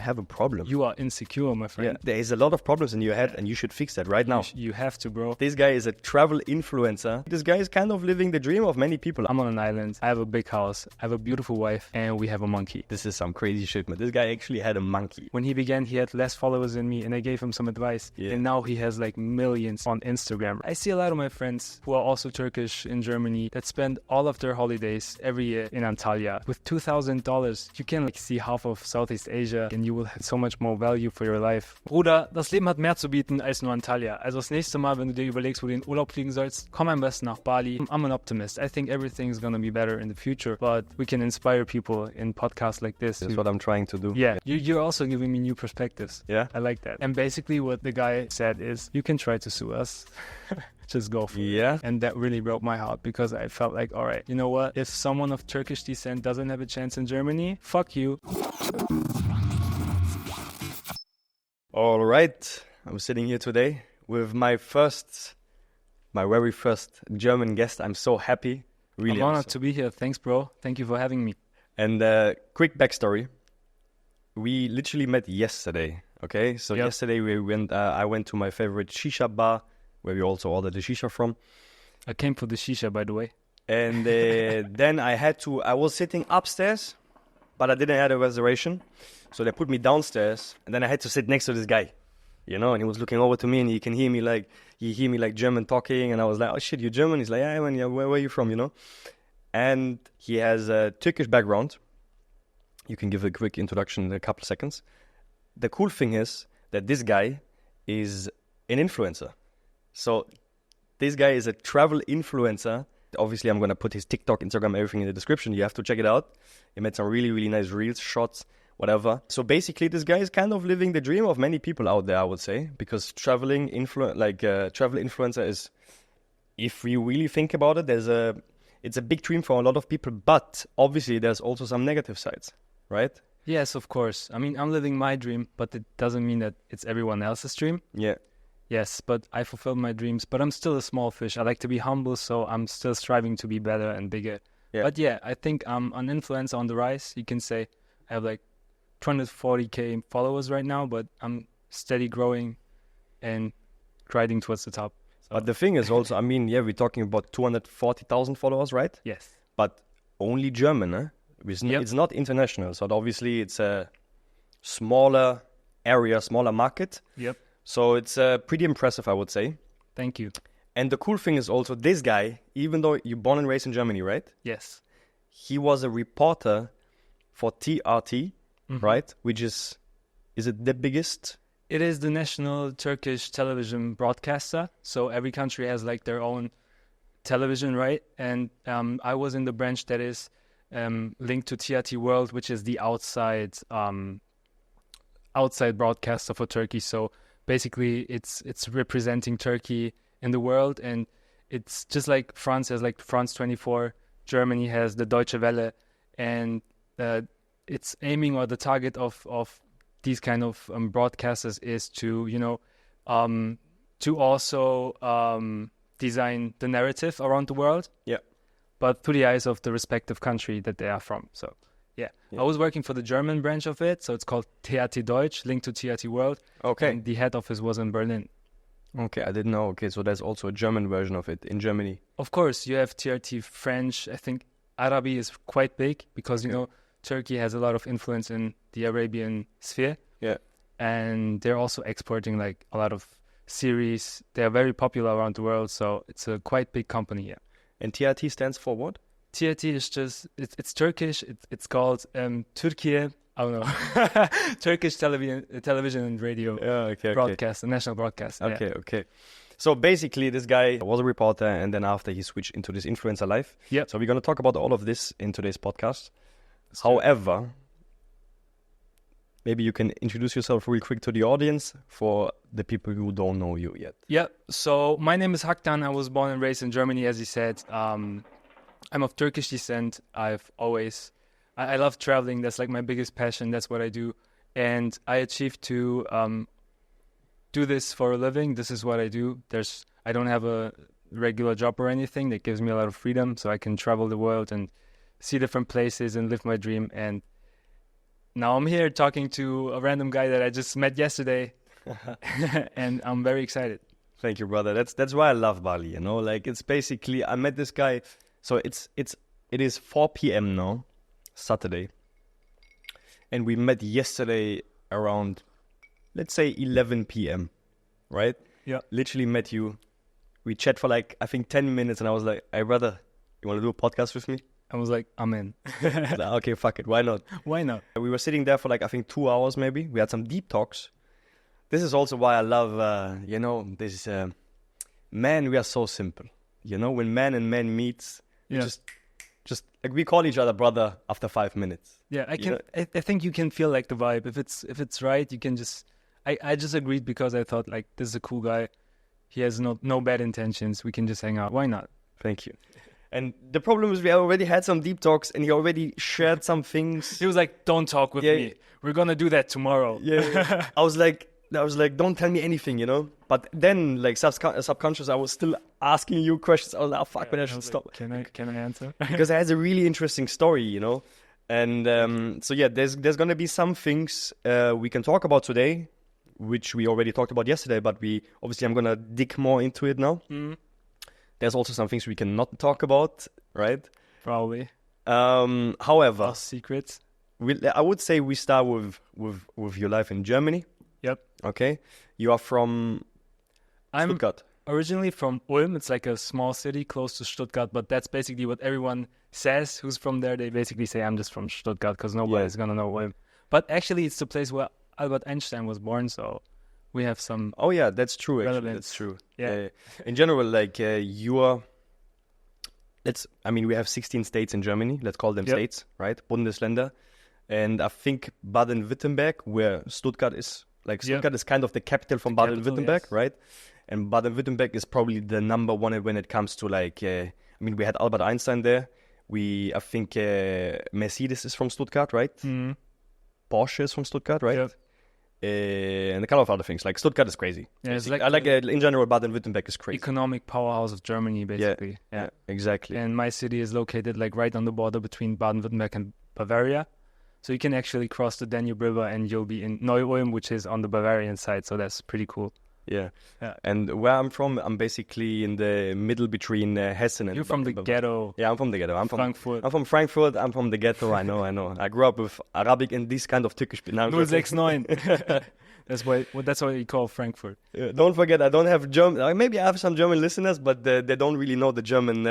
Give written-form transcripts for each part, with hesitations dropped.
have a problem. You are insecure, my friend. Yeah, there is a lot of problems in your head, and you should fix that right now. You have to, bro. This guy is a travel influencer. This guy is kind of living the dream of many people. I'm on an island. I have a big house. I have a beautiful wife, and we have a monkey. This is some crazy shit, man. This guy actually had a monkey. When he began, he had less followers than me, and I gave him some advice. Yeah. And now he has like millions on Instagram. I see a lot of my friends who are also Turkish in Germany that spend all of their holidays every year in Antalya. With $2,000, you can like see half of Southeast Asia, and you will have so much more value for your life. Bruder, das Leben hat mehr zu bieten als nur Antalya. Also das nächste Mal, wenn du dir überlegst, wo du in Urlaub fliegen sollst, komm am besten nach Bali. I'm an optimist. I think everything's gonna be better in the future, but we can inspire people in podcasts like this. That's what I'm trying to do. Yeah, you're also giving me new perspectives. Yeah? I like that. And basically what the guy said is, you can try to sue us. Just go for it. Yeah? And that really broke my heart because I felt like, all right, you know what? If someone of Turkish descent doesn't have a chance in Germany, fuck you. All right. I'm sitting here today with my very first German guest. I'm so happy. Really. I'm honored to be here. Thanks, bro. Thank you for having me. And quick backstory. We literally met yesterday. Okay, so yesterday I went to my favorite shisha bar where we also ordered the shisha from. I came for the shisha, by the way. And then I was sitting upstairs, but I didn't have a reservation. So they put me downstairs, and then I had to sit next to this guy, you know, and he was looking over to me, and he hear me like German talking, and I was like, oh shit, you're German? He's like, yeah, man, yeah, where are you from, you know? And he has a Turkish background. You can give a quick introduction in a couple seconds. The cool thing is that this guy is an influencer. So this guy is a travel influencer. Obviously, I'm going to put his TikTok, Instagram, everything in the description. You have to check it out. He made some really, really nice reels, shots, whatever. So basically, this guy is kind of living the dream of many people out there, I would say. Because travel influencer is, if we really think about it, it's a big dream for a lot of people. But obviously, there's also some negative sides, right? Yes, of course. I mean, I'm living my dream, but it doesn't mean that it's everyone else's dream. Yeah. Yes, but I fulfilled my dreams, but I'm still a small fish. I like to be humble, so I'm still striving to be better and bigger. Yeah. But yeah, I think I'm an influencer on the rise. You can say I have like 240K followers right now, but I'm steady growing and grinding towards the top. So. But the thing is also, I mean, yeah, we're talking about 240,000 followers, right? Yes. But only German, eh? It's not international, so obviously it's a smaller area, smaller market. Yep. So it's pretty impressive, I would say. Thank you. And the cool thing is also this guy, even though you're born and raised in Germany, right? Yes. He was a reporter for TRT, right? Which is it the biggest? It is the national Turkish television broadcaster. So every country has like their own television, right? And I was in the branch that is linked to TRT World, which is the outside broadcaster for Turkey. So basically, it's representing Turkey in the world, and it's just like France has like France 24, Germany has the Deutsche Welle, and it's aiming, or the target of these kind of broadcasters is to, you know, to also design the narrative around the world. Yeah. But through the eyes of the respective country that they are from. So, yeah. I was working for the German branch of it, so it's called TRT Deutsch, linked to TRT World. Okay. And the head office was in Berlin. Okay, I didn't know. Okay, so there's also a German version of it in Germany. Of course, you have TRT French. I think Arabic is quite big because, you know, Turkey has a lot of influence in the Arabian sphere. Yeah. And they're also exporting like a lot of series. They are very popular around the world, so it's a quite big company, yeah. And TRT stands for what? TRT is just, it's Turkish. It's called Turkiye, I don't know, Turkish television and radio broadcast, a national broadcast. Okay, okay. So basically, this guy was a reporter, and then after he switched into this influencer life. Yeah. So we're going to talk about all of this in today's podcast. However, maybe you can introduce yourself real quick to the audience for the people who don't know you yet. Yeah, so my name is Haktan. I was born and raised in Germany, as you said. I'm of Turkish descent. I love traveling. That's like my biggest passion. That's what I do. And I achieved to do this for a living. This is what I do. I don't have a regular job or anything that gives me a lot of freedom, so I can travel the world and see different places and live my dream. And now I'm here talking to a random guy that I just met yesterday, and I'm very excited. Thank you, brother. That's why I love Bali. You know, like it's basically I met this guy. So it is 4 p.m. now, Saturday, and we met yesterday around, let's say 11 p.m. Right? Yeah. Literally met you. We chat for like I think 10 minutes, and I was like, "Hey, brother, you want to do a podcast with me?" I was like, I'm in. Like, okay, fuck it, why not? Why not? We were sitting there for like I think 2 hours maybe. We had some deep talks. This is also why I love, you know, this. Man, we are so simple. You know, when man and man meets, just like we call each other brother after 5 minutes. Yeah, I can. know? I think you can feel like the vibe. If it's right, you can just. I just agreed because I thought like this is a cool guy. He has no bad intentions. We can just hang out. Why not? Thank you. And the problem is we already had some deep talks, and he already shared some things. He was like, "Don't talk with me. We're gonna do that tomorrow." Yeah. I was like, don't tell me anything, you know. But then, like subconscious, I was still asking you questions. I was like, oh, fuck, but I should stop. Can I answer? Because it has a really interesting story, you know. And so yeah, there's gonna be some things we can talk about today, which we already talked about yesterday. But I'm gonna dig more into it now. Mm. There's also some things we cannot talk about, right? Probably. However, Lost secrets. I would say we start with your life in Germany. Yep. Okay. You are from Stuttgart. Originally from Ulm. It's like a small city close to Stuttgart, but that's basically what everyone says who's from there. They basically say, I'm just from Stuttgart because nobody's going to know Ulm. But actually, it's the place where Albert Einstein was born, so we have some... Oh, yeah, that's true, actually. relevance. That's true. Yeah. In general, like, you are... we have 16 states in Germany. Let's call them states, right? Bundesländer. And I think Baden-Württemberg, where Stuttgart is... Like Stuttgart is kind of the capital from Baden-Württemberg, right? And Baden-Württemberg is probably the number one when it comes to like, we had Albert Einstein there. I think Mercedes is from Stuttgart, right? Mm-hmm. Porsche is from Stuttgart, right? Yep. And a couple of other things. Like Stuttgart is crazy. Yeah, it's like in general, Baden-Württemberg is crazy. Economic powerhouse of Germany, basically. Yeah, exactly. And my city is located like right on the border between Baden-Württemberg and Bavaria. So you can actually cross the Danube River and you'll be in Neu-Ulm, which is on the Bavarian side. So that's pretty cool. Yeah. And where I'm from, I'm basically in the middle between Hessen and... You're from the ghetto. Yeah, I'm from the ghetto. I'm Frankfurt. I'm from Frankfurt. I'm from the ghetto. I know. I grew up with Arabic and this kind of Turkish. 069. That's what you call Frankfurt. Don't forget, I don't have German. Maybe I have some German listeners, but they don't really know the German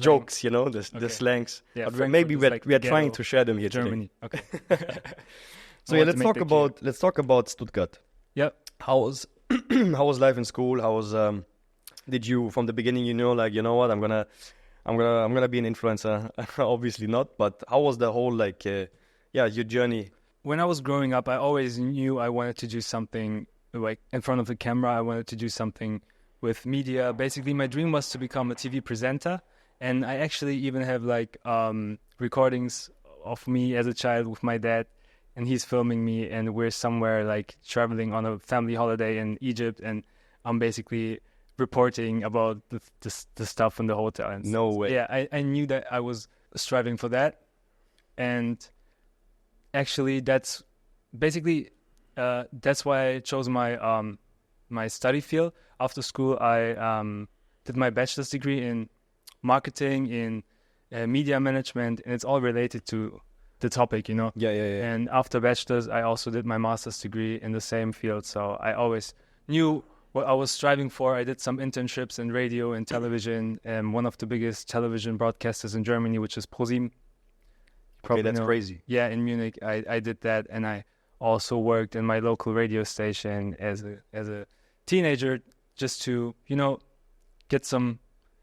jokes, you know, the slangs. Yeah, but maybe we are trying to share them here Germany. today. Okay. So let's talk about Stuttgart. Yep. How was life in school? How was did you from the beginning? You know, like, you know what, I'm gonna be an influencer. Obviously not, but how was the whole your journey? When I was growing up, I always knew I wanted to do something like in front of the camera. I wanted to do something with media. Basically, my dream was to become a TV presenter. And I actually even have like recordings of me as a child with my dad. And he's filming me and we're somewhere like traveling on a family holiday in Egypt. And I'm basically reporting about the stuff in the hotel. And no way. Yeah, I knew that I was striving for that. And... actually, that's basically that's why I chose my study field. After school, I did my bachelor's degree in marketing, in media management, and it's all related to the topic, you know. Yeah. And after bachelor's, I also did my master's degree in the same field. So I always knew what I was striving for. I did some internships in radio and television, and one of the biggest television broadcasters in Germany, which is ProSieben. Okay, that's crazy. Yeah, in Munich, I did that, and I also worked in my local radio station as a teenager, just to get some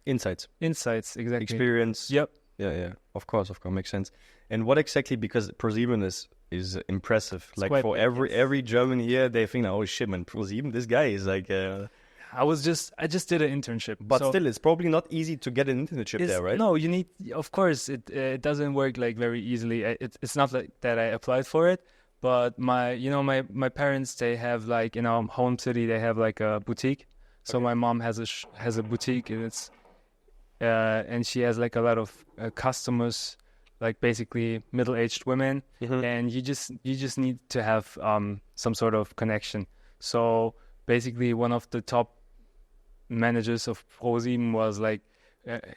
insights. Exactly. Experience. Yep. Yeah. Of course, makes sense. And what exactly? Because ProSieben is impressive. It's like for every German here, they think, oh shit, man, ProSieben, this guy is like. I just did an internship, but still, it's probably not easy to get an internship there, right? No, you need. Of course, it doesn't work like very easily. It's not like that I applied for it, but my parents, they have like in our home city, they have like a boutique. So my mom has a boutique, and it's and she has like a lot of customers, like basically middle-aged women, and you just need to have some sort of connection. So basically, one of the top managers of ProSieben was like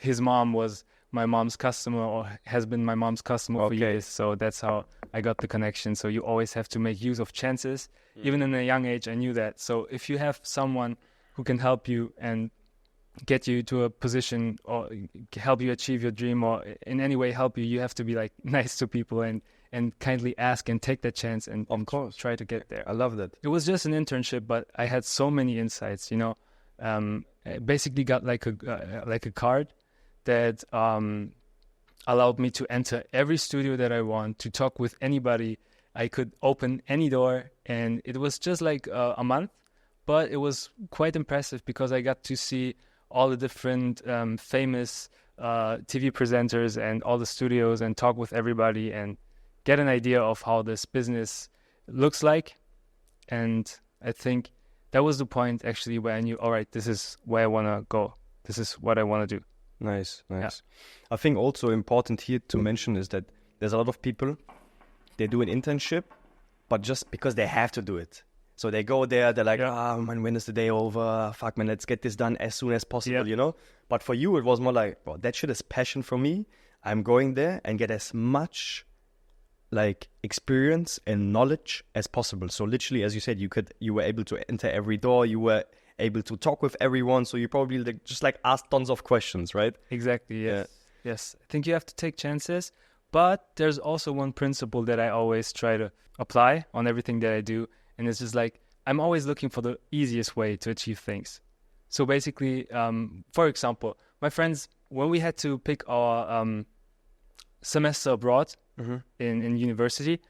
his mom was my mom's customer, or has been my mom's customer for years. So that's how I got the connection. So you always have to make use of chances. Even in a young age, I knew that. So if you have someone who can help you and get you to a position or help you achieve your dream or in any way help you, you have to be like nice to people and kindly ask and take that chance and of course try to get there. I love that. It was just an internship, but I had so many insights, you know. I basically got like a card that allowed me to enter every studio that I want, to talk with anybody. I could open any door, and it was just like a month, but it was quite impressive because I got to see all the different famous TV presenters and all the studios and talk with everybody and get an idea of how this business looks like. And I think that was the point actually where I knew, all right, this is where I want to go. This is what I want to do. Nice. Yeah. I think also important here to mention is that there's a lot of people, they do an internship, but just because they have to do it. So they go there, they're like, man, when is the day over? Fuck, man, let's get this done as soon as possible, you know? But for you, it was more like, well, that shit is passion for me. I'm going there and get as much like experience and knowledge as possible. So literally, as you said, you were able to enter every door. You were able to talk with everyone. So you probably just like asked tons of questions, right? Exactly, yes. Yeah. Yes, I think you have to take chances. But there's also one principle that I always try to apply on everything that I do. And it's just like, I'm always looking for the easiest way to achieve things. So basically, for example, my friends, when we had to pick our semester abroad in university,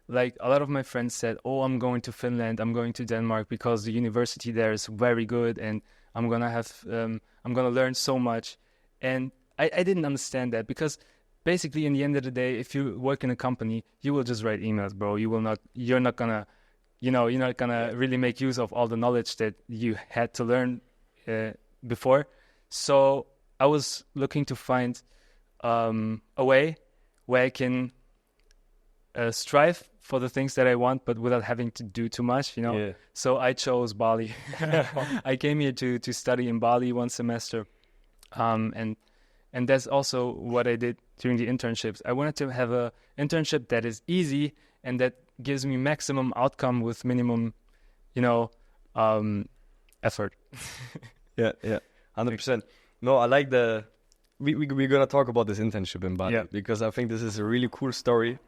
like a lot of my friends said, oh, I'm going to Finland, I'm going to Denmark because the university there is very good and I'm going to learn so much. And I didn't understand that because basically in the end of the day, if you work in a company, you will just write emails, bro. You're not going to really make use of all the knowledge that you had to learn before. So I was looking to find a way where I can strive for the things that I want, but without having to do too much, you know. Yeah. So I chose Bali. I came here to study in Bali one semester, and that's also what I did during the internships. I wanted to have a internship that is easy and that gives me maximum outcome with minimum, effort. Yeah, 100%. No, I like we're gonna talk about this internship in Bali because I think this is a really cool story,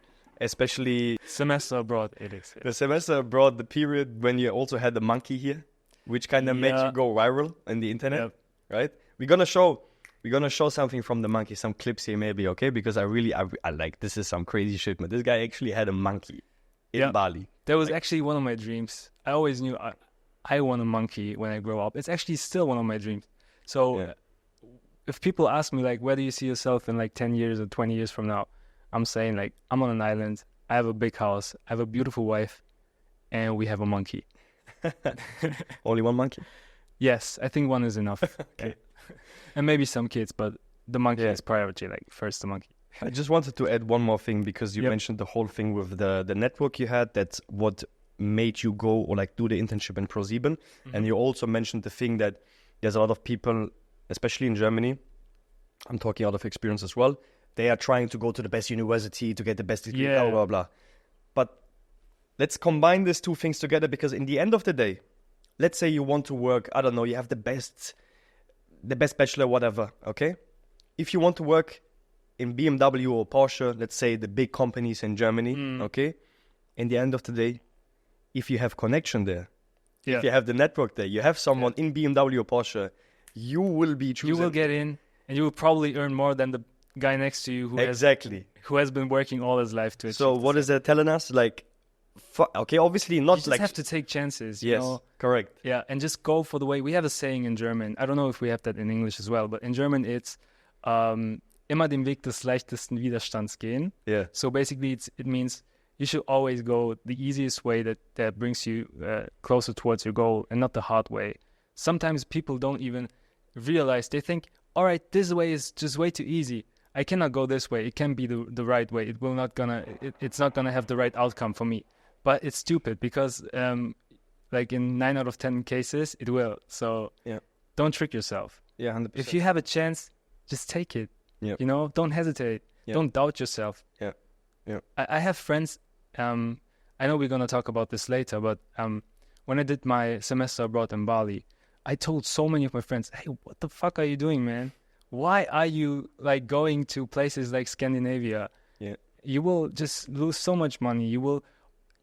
especially semester abroad. It is the semester abroad, the period when you also had the monkey here, which kind of made you go viral in the internet, right? We're gonna show something from the monkey, some clips here maybe, okay? Because I like, this is some crazy shit, man. This guy actually had a monkey in Bali. That was actually one of my dreams. I always knew I want a monkey when I grow up. It's actually still one of my dreams. So if people ask me, like, where do you see yourself in like 10 years or 20 years from now? I'm saying, like, I'm on an island. I have a big house. I have a beautiful wife. And we have a monkey. Only one monkey? Yes, I think one is enough. Okay. And maybe some kids, but the monkey is priority, like first the monkey. I just wanted to add one more thing because you mentioned the whole thing with the network you had. That's what made you go or like do the internship in ProSieben. And you also mentioned the thing that there's a lot of people, especially in Germany, I'm talking out of experience as well, they are trying to go to the best university to get the best degree, blah, blah, blah. But let's combine these two things together because in the end of the day, let's say you want to work, I don't know, you have the best bachelor, whatever, okay? If you want to work in BMW or Porsche, let's say the big companies in Germany, okay? In the end of the day, if you have connection there, if you have the network there, you have someone in BMW or Porsche, you will be chosen. You will get in, and you will probably earn more than the guy next to you who has been working all his life to achieve. So what is that telling us? Like, okay, obviously not, you just have to take chances. Yes, correct. Yeah, and just go for the way. We have a saying in German. I don't know if we have that in English as well, but in German it's immer den Weg des leichtesten Widerstands gehen. Yeah. So basically it means you should always go the easiest way that brings you closer towards your goal and not the hard way. Sometimes people don't even realize. They think, all right, this way is just way too easy. I cannot go this way. It can be the right way. It's not gonna have the right outcome for me. But it's stupid because like in 9 out of 10 cases, it will. So don't trick yourself. Yeah, 100%. If you have a chance, just take it. Yep. You know, don't hesitate. Yep. Don't doubt yourself. Yeah. Yeah. I have friends. I know we're gonna talk about this later, but when I did my semester abroad in Bali, I told so many of my friends, "Hey, what the fuck are you doing, man? Why are you like going to places like Scandinavia? Yeah. You will just lose so much money. You will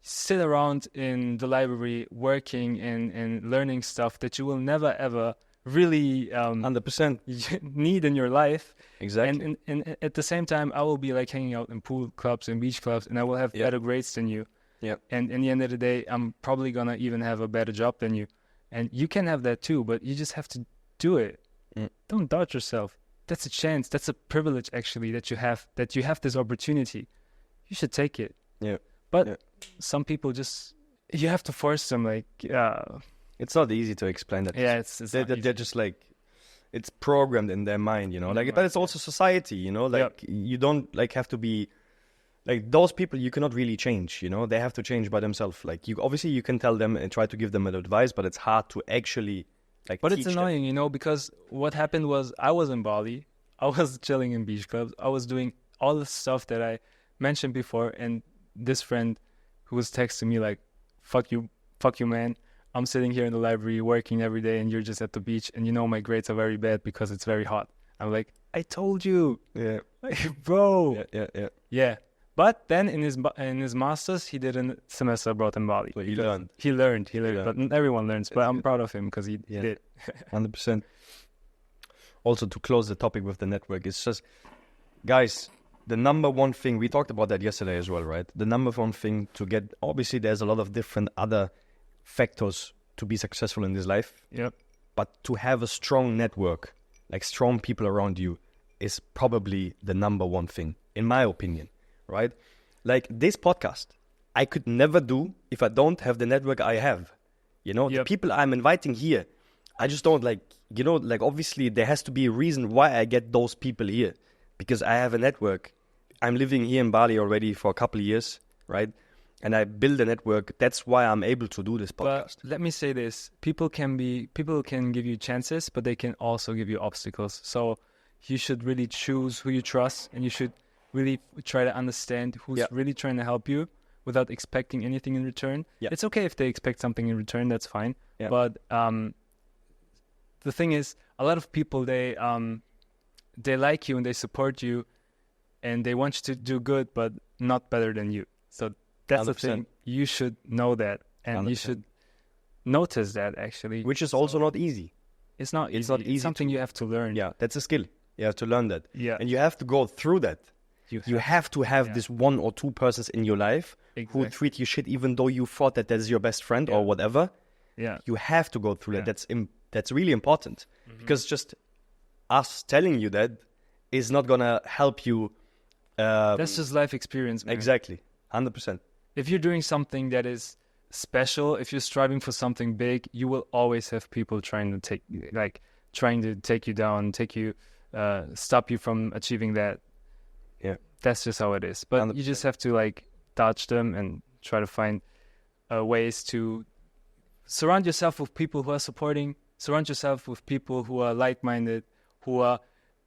sit around in the library working and learning stuff that you will never ever really 100%. need in your life. Exactly. And at the same time, I will be like hanging out in pool clubs and beach clubs, and I will have better grades than you. Yeah. And in the end of the day, I'm probably gonna even have a better job than you. And you can have that too, but you just have to do it. Don't doubt yourself. That's a chance. That's a privilege actually that you have this opportunity. You should take it. Yeah. But some people you have to force them, like, it's not easy to explain that. Yeah, it's they're just like, it's programmed in their mind, you know, like, but it's also society, you know, like you don't like have to be like those people you cannot really change, you know, they have to change by themselves. Like you can tell them and try to give them advice, but it's hard to actually like, but it's annoying, you know, because what happened was I was in Bali, I was chilling in beach clubs, I was doing all the stuff that I mentioned before, and this friend who was texting me like, fuck you, man, I'm sitting here in the library working every day and you're just at the beach, and you know my grades are very bad because it's very hot. I'm like, I told you. Yeah. Like, bro. Yeah. But then in his masters, he did a semester abroad in Bali. So he learned. He learned. But not everyone learns. But I'm proud of him because he did. 100%. Also, to close the topic with the network, it's just, guys, the number one thing, we talked about that yesterday as well, right? The number one thing to get, obviously there's a lot of different other factors to be successful in this life. Yep. But to have a strong network, like strong people around you, is probably the number one thing, in my opinion, right? Like this podcast, I could never do if I don't have the network I have. You know, the people I'm inviting here, I just don't like, you know, like obviously there has to be a reason why I get those people here, because I have a network. I'm living here in Bali already for a couple of years, right? And I build a network. That's why I'm able to do this podcast. But let me say this. People can give you chances, but they can also give you obstacles. So you should really choose who you trust, and you should really try to understand who's really trying to help you without expecting anything in return. Yeah. It's okay if they expect something in return, that's fine. Yeah. But the thing is, a lot of people, they like you and they support you and they want you to do good, but not better than you. So that's 100%. The thing. You should know that, and 100%. You should notice that, actually. Which is also not easy. It's not easy. It's something you have to learn. Yeah, that's a skill. You have to learn that. Yeah. And you have to go through that. You have to have this one or two persons in your life who treat you shit, even though you thought that that's your best friend or whatever. Yeah. You have to go through that. That's really important, because just us telling you that is not going to help you. That's just life experience, man. Exactly. 100%. If you're doing something that is special, if you're striving for something big, you will always have people trying to take you down, stop you from achieving that. Yeah. That's just how it is. But 100%. You just have to like dodge them and try to find ways to surround yourself with people who are supporting, surround yourself with people who are like-minded, who are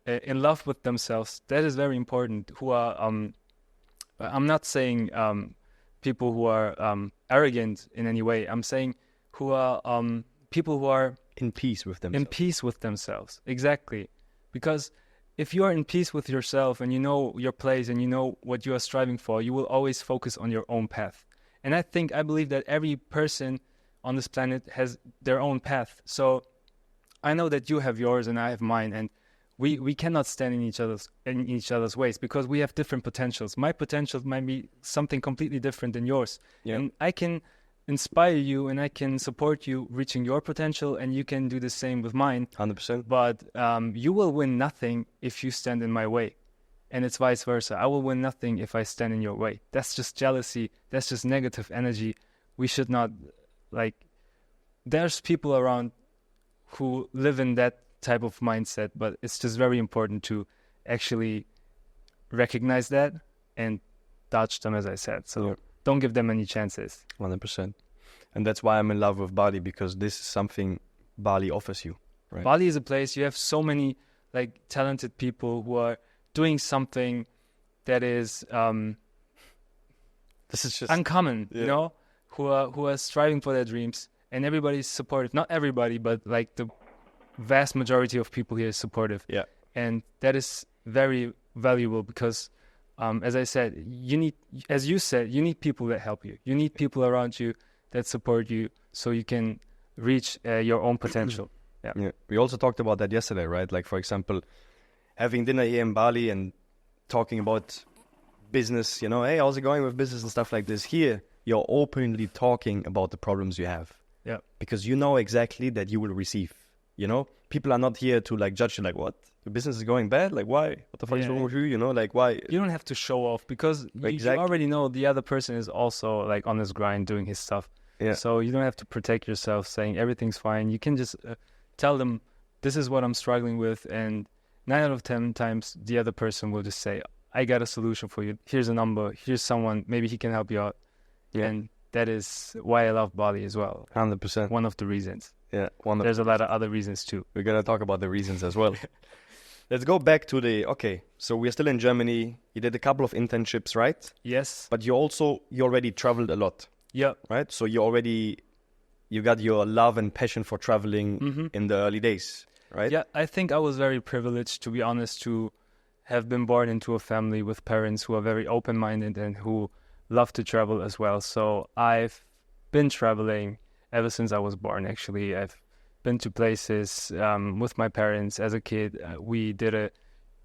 in love with themselves. That is very important. Who are, I'm not saying people who are arrogant in any way. I'm saying who are people who are in peace with themselves. In peace with themselves, exactly. Because if you are in peace with yourself and you know your place and you know what you are striving for, you will always focus on your own path. And I believe that every person on this planet has their own path. So I know that you have yours and I have mine, and we cannot stand in each other's ways because we have different potentials. My potential might be something completely different than yours. Yeah. And I can inspire you and I can support you reaching your potential, and you can do the same with mine. 100%. But you will win nothing if you stand in my way. And it's vice versa. I will win nothing if I stand in your way. That's just jealousy. That's just negative energy. We should not, there's people around who live in that type of mindset, but it's just very important to actually recognize that and dodge them, as I said. So don't give them any chances. 100%. And that's why I'm in love with Bali, because this is something Bali offers you. Right. Bali is a place you have so many like talented people who are doing something that is this is just uncommon, you know, who are striving for their dreams, and everybody's supportive. Not everybody, but like the vast majority of people here is supportive. Yeah. And that is very valuable because, as I said, you need people that help you. You need people around you that support you so you can reach your own potential. Yeah. We also talked about that yesterday, right? Like, for example, having dinner here in Bali and talking about business, you know, hey, how's it going with business and stuff like this? Here, you're openly talking about the problems you have. Yeah. Because you know exactly that you will receive, you know? People are not here to like judge you like, what? The business is going bad? Like, why? What the fuck is wrong with you? You know, like, why? You don't have to show off because you already know the other person is also like on his grind doing his stuff. Yeah. So you don't have to protect yourself saying everything's fine. You can just tell them, this is what I'm struggling with. And 9 out of 10 times, the other person will just say, I got a solution for you. Here's a number. Here's someone. Maybe he can help you out. Yeah. And that is why I love Bali as well. 100%. One of the reasons. Yeah. There's a lot of other reasons too. We're going to talk about the reasons as well. Let's go back to so we're still in Germany. You did a couple of internships, right? Yes. But you already traveled a lot. Yeah. Right? So you got your love and passion for traveling in the early days, right? Yeah, I think I was very privileged, to be honest, to have been born into a family with parents who are very open-minded and who love to travel as well. So I've been traveling ever since I was born, actually. I've been to places with my parents as a kid. We did a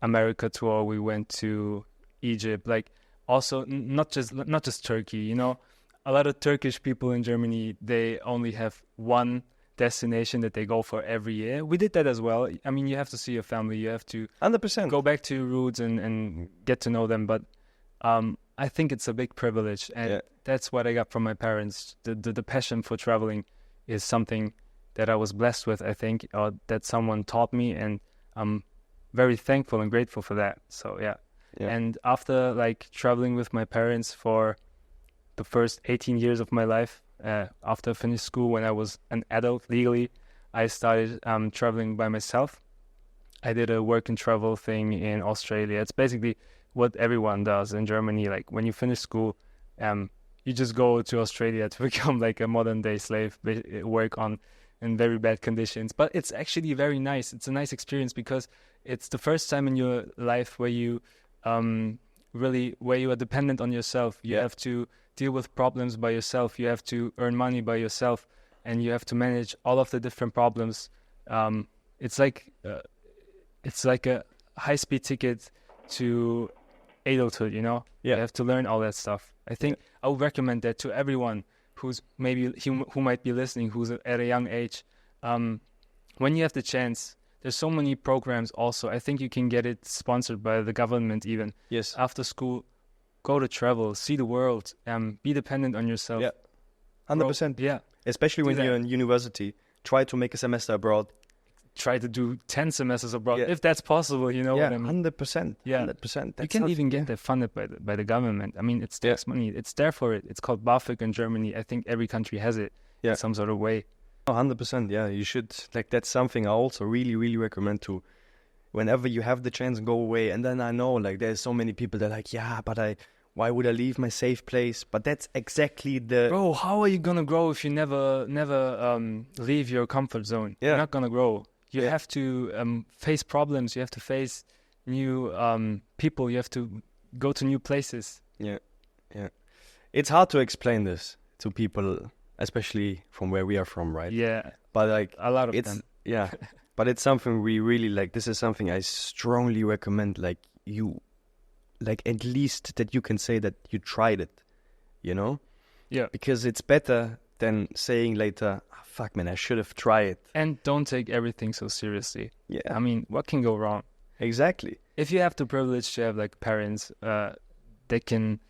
America tour. We went to Egypt, like also not just Turkey, you know. A lot of Turkish people in Germany, they only have one destination that they go for every year. We did that as well. I mean, you have to see your family. You have to 100% go back to your roots and get to know them. But I think it's a big privilege. And that's what I got from my parents. The passion for traveling is something that I was blessed with, I think, or that someone taught me. And I'm very thankful and grateful for that. So, yeah. And after like traveling with my parents for the first 18 years of my life, after I finished school, when I was an adult legally, I started traveling by myself. I did a work and travel thing in Australia. It's basically what everyone does in Germany. Like when you finish school, you just go to Australia to become like a modern day slave, work in very bad conditions. But it's actually very nice. It's a nice experience because it's the first time in your life where you where you are dependent on yourself. You have to deal with problems by yourself. You have to earn money by yourself, and you have to manage all of the different problems. It's like a high-speed ticket to adulthood, you know? You have to learn all that stuff. I think I would recommend that to everyone who's who might be listening, who's at a young age. When you have the chance, there's so many programs also. I think you can get it sponsored by the government even. Yes. After school, go to travel, see the world, be dependent on yourself. Yeah, 100%. Yeah. Especially when you're in university, try to make a semester abroad. Try to do 10 semesters abroad, if that's possible, you know what I mean? 100%. Yeah, 100%. You can even get that funded by the government. I mean, it's tax money. It's there for it. It's called BAföG in Germany. I think every country has it in some sort of way. 100%. Yeah, you should. Like, that's something I also really, really recommend to. Whenever you have the chance, go away. And then I know, like, there's so many people that are like, yeah, but why would I leave my safe place? But that's exactly Bro, how are you gonna grow if you never leave your comfort zone? You're not gonna grow. You have to face problems. You have to face new people. You have to go to new places. Yeah. It's hard to explain this to people, especially from where we are from, right? Yeah. But like a lot of them. Yeah. But it's something we really like. This is something I strongly recommend. Like at least that you can say that you tried it, you know? Yeah. Because it's better than saying later, oh, fuck man, I should have tried it. And don't take everything so seriously. Yeah. I mean, what can go wrong? Exactly. If you have the privilege to have like parents that can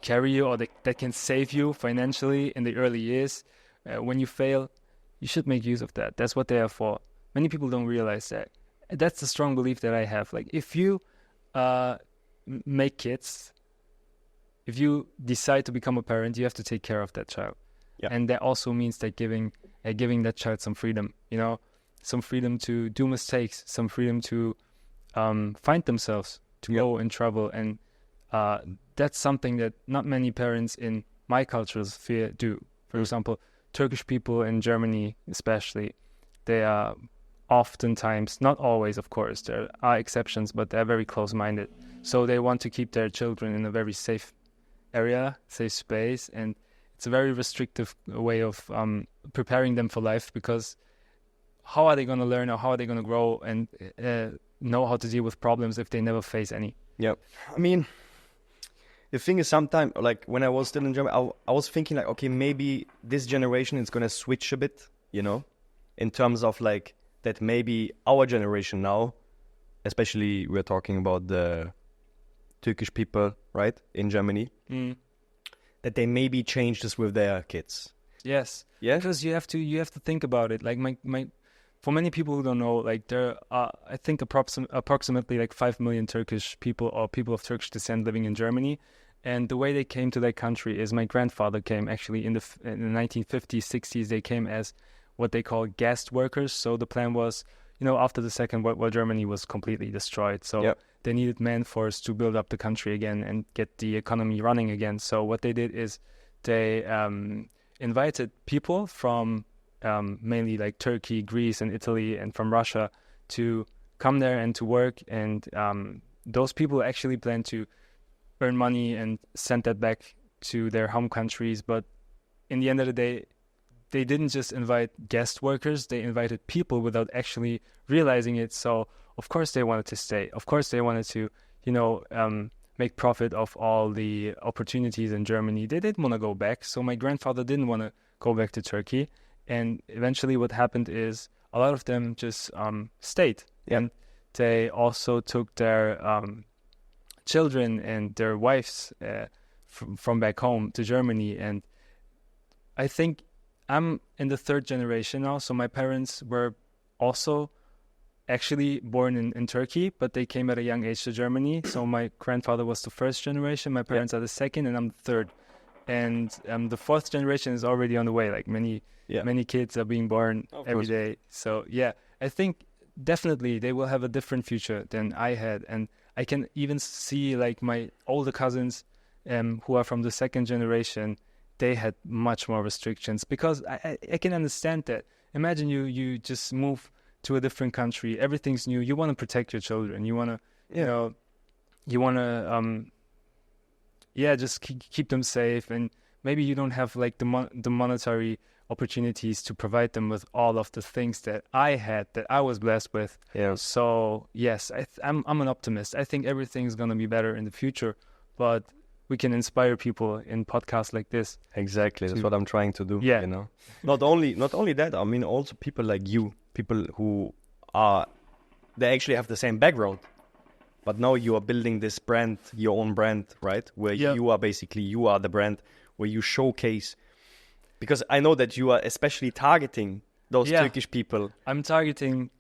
carry you or that can save you financially in the early years, when you fail, you should make use of that. That's what they are for. Many people don't realize that. That's the strong belief that I have. Like if you make kids, if you decide to become a parent, you have to take care of that child. Yeah. And that also means that giving that child some freedom, some freedom to do mistakes, some freedom to find themselves, to go and travel. And that's something that not many parents in my cultural sphere do. For example, Turkish people in Germany especially, they are oftentimes, not always of course, there are exceptions, but they're very close-minded. So they want to keep their children in a very safe area, safe space, and it's a very restrictive way of preparing them for life, because how are they going to learn, or how are they going to grow and know how to deal with problems if they never face any? Yeah. I mean, the thing is, sometimes, like when I was still in Germany, I was thinking like, okay, maybe this generation is going to switch a bit, in terms of like that maybe our generation now, especially we're talking about the Turkish people, right, in Germany, that they maybe change this with their kids. Yes. Yeah. Because you have to think about it. Like for many people who don't know, like there are, I think approximately like 5 million Turkish people or people of Turkish descent living in Germany. And the way they came to that country is my grandfather came actually in the 1950s, 60s. They came as what they call guest workers. So the plan was, after the Second World War, Germany was completely destroyed. So they needed manforce to build up the country again and get the economy running again. So what they did is they invited people from mainly like Turkey, Greece, and Italy, and from Russia to come there and to work. And those people actually planned to earn money and send that back to their home countries. But in the end of the day, they didn't just invite guest workers, they invited people without actually realizing it. So of course they wanted to stay. Of course they wanted to, make profit of all the opportunities in Germany. They didn't want to go back. So my grandfather didn't want to go back to Turkey. And eventually what happened is a lot of them just stayed. Yeah. And they also took their children and their wives from back home to Germany. And I think I'm in the third generation now. So my parents were also actually born in Turkey, but they came at a young age to Germany. So my grandfather was the first generation, my parents are the second, and I'm the third. And the fourth generation is already on the way. Like many kids are being born every day. So yeah, I think definitely they will have a different future than I had. And I can even see like my older cousins who are from the second generation, they had much more restrictions, because I can understand that. Imagine you just move to a different country, everything's new, you want to protect your children, you want to just keep them safe, and maybe you don't have like the monetary opportunities to provide them with all of the things that I had, that I was blessed with. Yeah. So yes, I'm an optimist. I think everything's gonna be better in the future, but we can inspire people in podcasts like this. Exactly, that's what I'm trying to do. Yeah. Not only that, I mean also people like you, people who they actually have the same background, but now you are building this brand, your own brand, right? Where you are the brand, where you showcase. Because I know that you are especially targeting those Turkish people. I'm targeting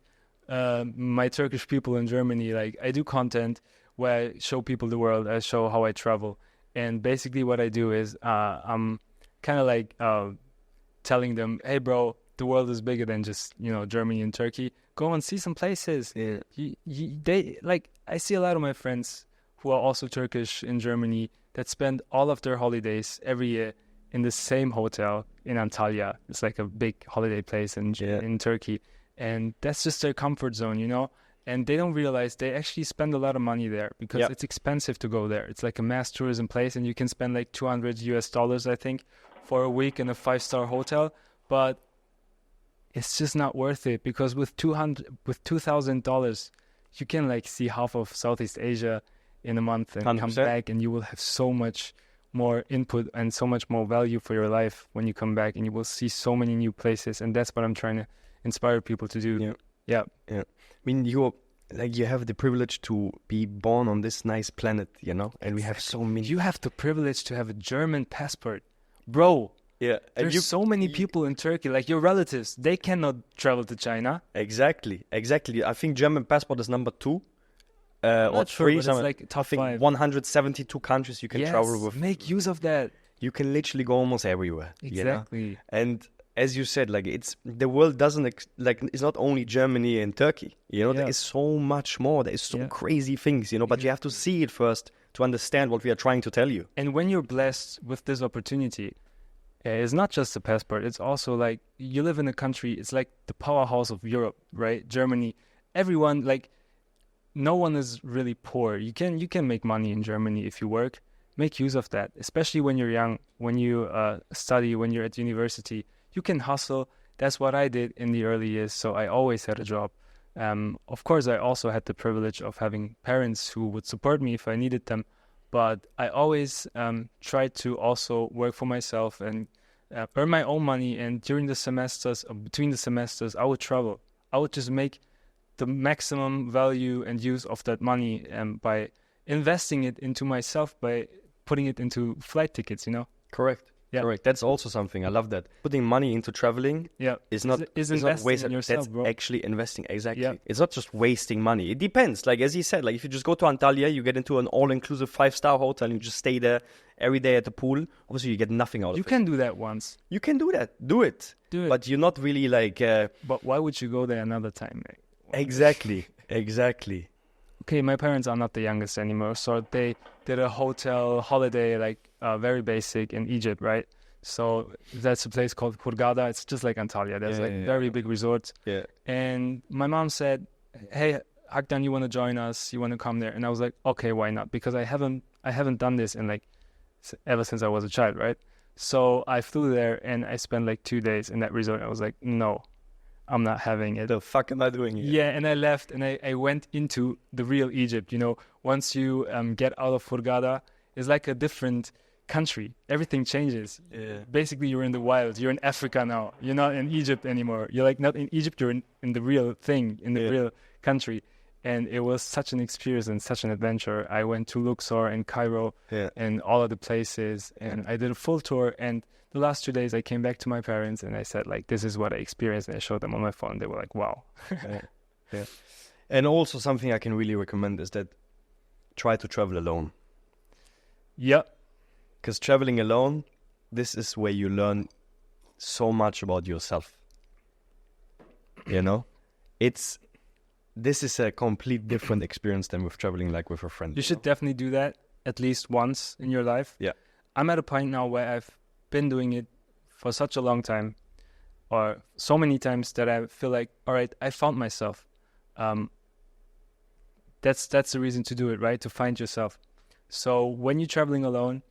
my Turkish people in Germany. Like I do content where I show people the world, I show how I travel. And basically what I do is I'm kind of like telling them, hey, bro, the world is bigger than just, Germany and Turkey. Go and see some places. Yeah. I see a lot of my friends who are also Turkish in Germany that spend all of their holidays every year in the same hotel in Antalya. It's like a big holiday place in Turkey. And that's just their comfort zone, And they don't realize they actually spend a lot of money there, because it's expensive to go there. It's like a mass tourism place, and you can spend like $200, I think, for a week in a 5-star hotel. But it's just not worth it, because with $2,000, you can like see half of Southeast Asia in a month and 100%. come back, and you will have so much more input and so much more value for your life when you come back, and you will see so many new places. And that's what I'm trying to inspire people to do. Yeah. I mean, you have the privilege to be born on this nice planet, and we have so many. You have the privilege to have a German passport, bro. Yeah, there's so many people in Turkey, like your relatives, they cannot travel to China. Exactly. I think German passport is number 2. or Not sure, three. but it's Something. like top I think 5. 172 countries you can travel with. Make use of that. You can literally go almost everywhere. You know? Exactly. And as you said, like it's the world doesn't like it's not only Germany and Turkey. You know, there is so much more. There is so crazy things. You know, but you have to see it first to understand what we are trying to tell you. And when you're blessed with this opportunity, it's not just a passport. It's also like you live in a country. It's like the powerhouse of Europe, right? Germany. Everyone, like, no one is really poor. You can make money in Germany if you work. Make use of that, especially when you're young, when you study, when you're at university. You can hustle. That's what I did in the early years. So I always had a job. Of course, I also had the privilege of having parents who would support me if I needed them. But I always tried to also work for myself and earn my own money. And during the semesters, between the semesters, I would travel. I would just make the maximum value and use of that money by investing it into myself, by putting it into flight tickets, you know? Correct. Yeah. Correct. That's also something. I love that. Putting money into traveling is not wasting in yourself, that's bro. actually investing. Exactly. Yeah. It's not just wasting money. It depends. Like as he said, like if you just go to Antalya, you get into an all-inclusive 5-star hotel and you just stay there every day at the pool. Obviously, you get nothing out of it. You can do that once. You can do that. Do it. But you're not really like... But why would you go there another time? Exactly. Okay, my parents are not the youngest anymore, so they did a hotel holiday, like very basic in Egypt, right? So that's a place called Hurghada. It's just like Antalya. There's very big resorts. Yeah. And my mom said, "Hey, Haktan, you want to join us? You want to come there?" And I was like, "Okay, why not?" Because I haven't done this in like ever since I was a child, right? So I flew there and I spent like 2 days in that resort. I was like, "No, I'm not having it. The fuck am I doing here?" Yeah, and I left and I went into the real Egypt. You know, once you get out of Hurghada, it's like a different country. Everything changes. Yeah. Basically, you're in the wild. You're in Africa now. You're not in Egypt anymore. You're like not in Egypt. You're in the real thing, in the real country. And it was such an experience and such an adventure. I went to Luxor and Cairo and all of the places, and I did a full tour. And the last 2 days, I came back to my parents and I said, like, this is what I experienced. And I showed them on my phone. They were like, wow. Yeah. And also something I can really recommend is that try to travel alone. Yeah. Because traveling alone, this is where you learn so much about yourself. You know? This is a complete different experience than with traveling like with a friend. You should definitely do that at least once in your life. Yeah. I'm at a point now where I've been doing it for such a long time, or so many times, that I feel like, all right, I found myself. That's the reason to do it, right? To find yourself. So when you're traveling alone,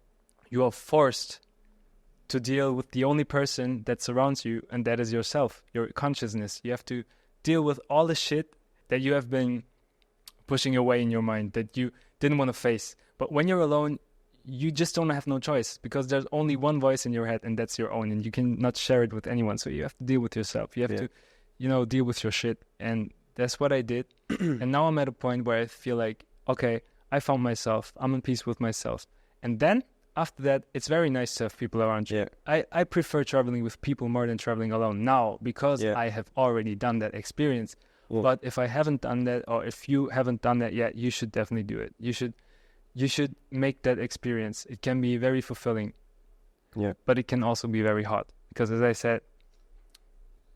you are forced to deal with the only person that surrounds you, and that is yourself, your consciousness. You have to deal with all the shit that you have been pushing away in your mind that you didn't want to face. But when you're alone, you just don't have no choice, because there's only one voice in your head, and that's your own, and you cannot share it with anyone. So you have to deal with yourself. You have to, deal with your shit. And that's what I did. And now I'm at a point where I feel like, okay, I found myself. I'm in peace with myself. And then after that, it's very nice to have people around you. Yeah. I prefer traveling with people more than traveling alone now, because I have already done that experience. Yeah. But if I haven't done that, or if you haven't done that yet, you should definitely do it. You should make that experience. It can be very fulfilling. Yeah. But it can also be very hard, because as I said,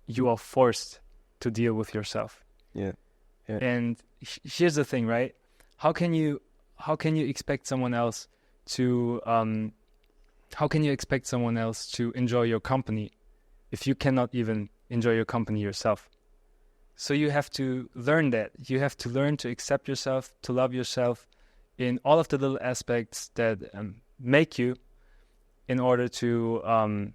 you are forced to deal with yourself. Yeah. Yeah. And here's the thing, right? How can you expect someone else to enjoy your company if you cannot even enjoy your company yourself? So you have to learn that. You have to learn to accept yourself, to love yourself in all of the little aspects that make you, in order to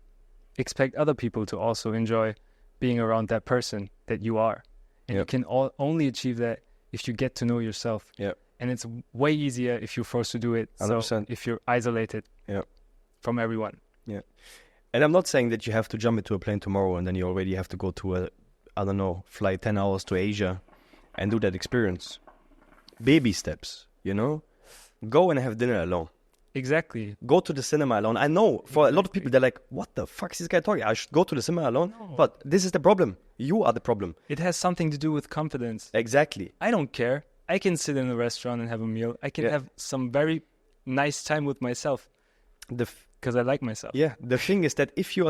expect other people to also enjoy being around that person that you are. And you can only achieve that if you get to know yourself. Yeah. And it's way easier if you're forced to do it. 100%. So if you're isolated from everyone. Yeah. And I'm not saying that you have to jump into a plane tomorrow and then you already have to go to fly 10 hours to Asia and do that experience. Baby steps, Go and have dinner alone. Exactly. Go to the cinema alone. I know for a lot of people, they're like, what the fuck is this guy talking? I should go to the cinema alone? No. But this is the problem. You are the problem. It has something to do with confidence. Exactly. I don't care. I can sit in a restaurant and have a meal. I can have some very nice time with myself because I like myself. Yeah, the thing is that if you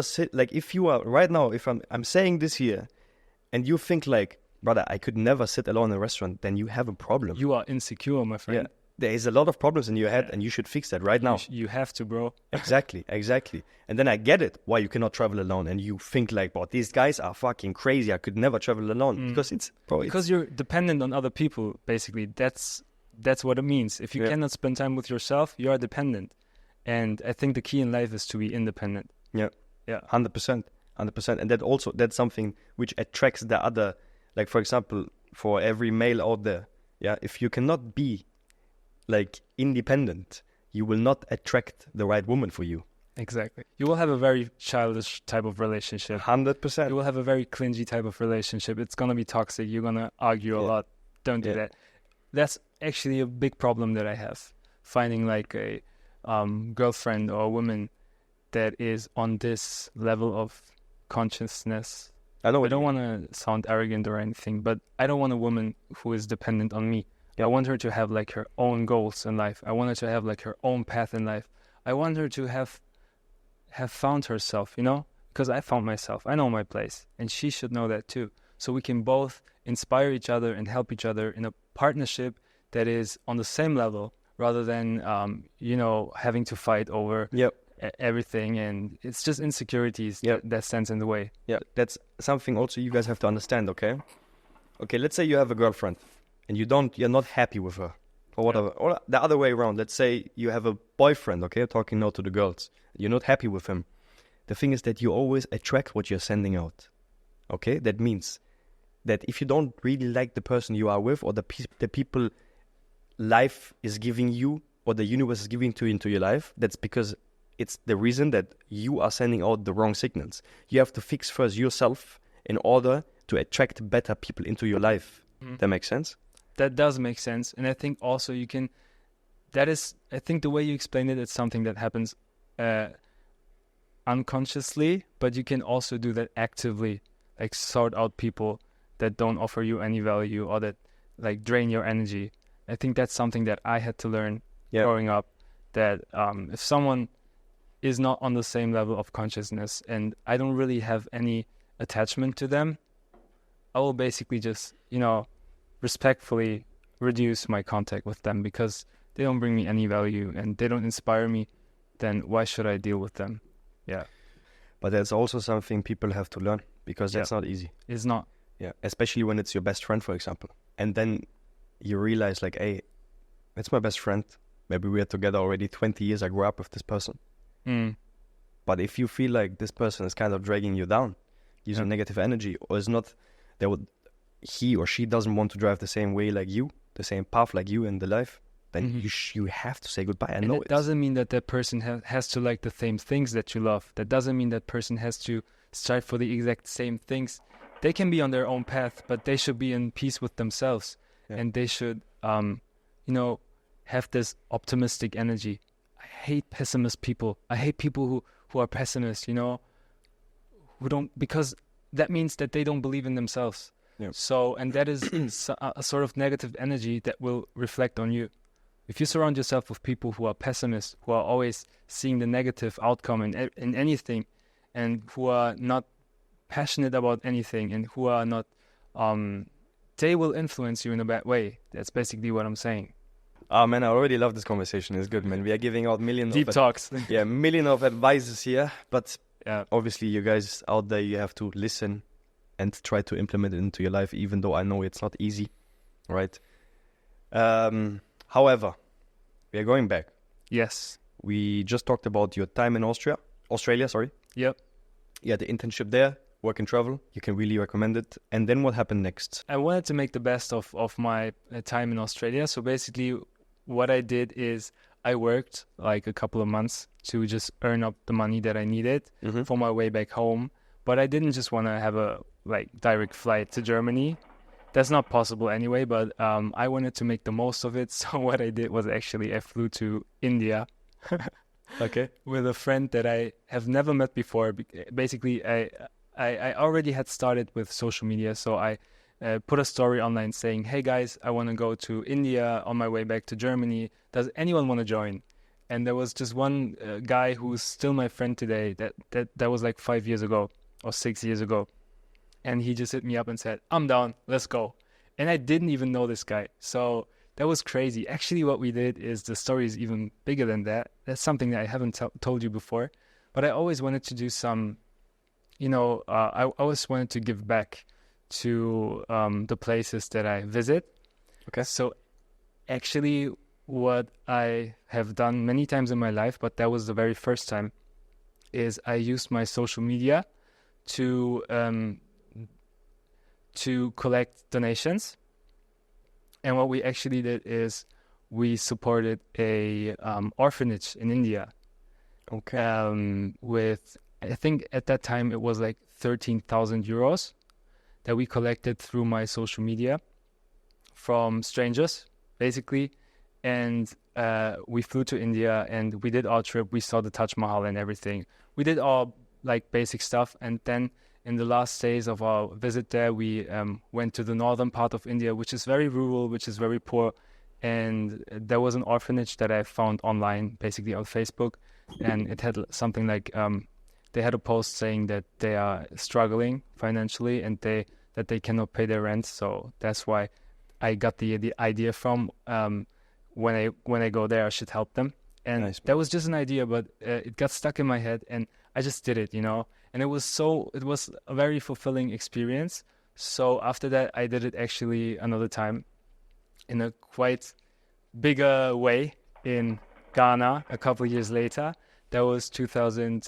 are right now, if I'm saying this here, and you think like, brother, I could never sit alone in a restaurant, then you have a problem. You are insecure, my friend. Yeah. There is a lot of problems in your head, and you should fix that right now. You have to, bro. Exactly. And then I get it why you cannot travel alone, and you think like, "But these guys are fucking crazy. I could never travel alone," because you're dependent on other people. Basically, that's what it means. If you cannot spend time with yourself, you are dependent. And I think the key in life is to be independent. Yeah, 100%. And that's something which attracts the other. Like, for example, for every male out there, if you cannot be like independent, you will not attract the right woman for you. Exactly. You will have a very childish type of relationship. 100%. You will have a very clingy type of relationship. It's going to be toxic. You're going to argue a lot. Don't do that. That's actually a big problem that I have. Finding like a girlfriend or a woman that is on this level of consciousness. I don't want to sound arrogant or anything, but I don't want a woman who is dependent on me. I want her to have like her own goals in life. I want her to have like her own path in life. I want her to have found herself, because I found myself. I know my place, and she should know that too. So we can both inspire each other and help each other in a partnership that is on the same level, rather than having to fight over everything, and it's just insecurities that stands in the way. Yeah, that's something also you guys have to understand. Okay, let's say you have a girlfriend and you're not happy with her or whatever, or the other way around. Let's say you have a boyfriend, talking now to the girls, you're not happy with him. The thing is that you always attract what you're sending out. That means that if you don't really like the person you are with, or the people life is giving you, or the universe is giving to you into your life, that's because it's the reason that you are sending out the wrong signals. You have to fix first yourself in order to attract better people into your life. That makes sense? That does make sense. And I think also I think the way you explained it, it's something that happens unconsciously, but you can also do that actively, like sort out people that don't offer you any value or that like drain your energy. I think that's something that I had to learn growing up, that if someone is not on the same level of consciousness and I don't really have any attachment to them, I will basically just, respectfully reduce my contact with them because they don't bring me any value and they don't inspire me. Then why should I deal with them? Yeah. But that's also something people have to learn, because that's not easy. It's not. Yeah. Especially when it's your best friend, for example. And then you realize like, hey, it's my best friend. Maybe we are together already 20 years. I grew up with this person. But if you feel like this person is kind of dragging you down, using negative energy, or is not, he or she doesn't want to drive the same way like you, the same path like you in the life, then you have to say goodbye. I know it doesn't mean that person has to like the same things that you love. That doesn't mean that person has to strive for the exact same things. They can be on their own path, but they should be in peace with themselves, and they should, have this optimistic energy. I hate pessimist people. I hate people who are pessimists, who don't, because that means that they don't believe in themselves. Yeah. So, and that is a sort of negative energy that will reflect on you. If you surround yourself with people who are pessimists, who are always seeing the negative outcome in anything, and who are not passionate about anything, and who are not, they will influence you in a bad way. That's basically what I'm saying. Oh man, I already love this conversation. It's good, man. We are giving out millions deep talks. Million of advices here. But obviously, you guys out there, you have to listen and try to implement it into your life, even though I know it's not easy, right? However, we are going back. Yes. We just talked about your time in Australia, sorry. Yep. Yeah, the internship there, work and travel. You can really recommend it. And then what happened next? I wanted to make the best of my time in Australia. So basically, what I did is I worked like a couple of months to just earn up the money that I needed for my way back home. But I didn't just want to have a direct flight to Germany. That's not possible anyway, but I wanted to make the most of it. So what I did was actually I flew to India with a friend that I have never met before. Basically, I already had started with social media, so I put a story online saying, "Hey guys, I want to go to India on my way back to Germany. Does anyone want to join?" And there was just one guy who's still my friend today. That was like 5 years ago or 6 years ago, and he just hit me up and said, "I'm down. Let's go." And I didn't even know this guy, so that was crazy. Actually, what we did is the story is even bigger than that. That's something that I haven't told you before, but I always wanted to do some, I always wanted to give back to the places that I visit. Okay. So actually what I have done many times in my life, but that was the very first time, is I used my social media to collect donations. And what we actually did is we supported a orphanage in India. Okay. With, I think at that time it was like 13,000 euros that we collected through my social media from strangers, basically. And we flew to India and we did our trip. We saw the Taj Mahal and everything. We did all like basic stuff. And then in the last days of our visit there, we went to the northern part of India, which is very rural, which is very poor. And there was an orphanage that I found online, basically on Facebook. And it had something like, they had a post saying that they are struggling financially and that they cannot pay their rent. So that's why I got the idea from, when I go there, I should help them. And Nice, that was just an idea, but it got stuck in my head and I just did it, and it was a very fulfilling experience. So after that, I did it actually another time in a quite bigger way in Ghana a couple of years later. That was 2000,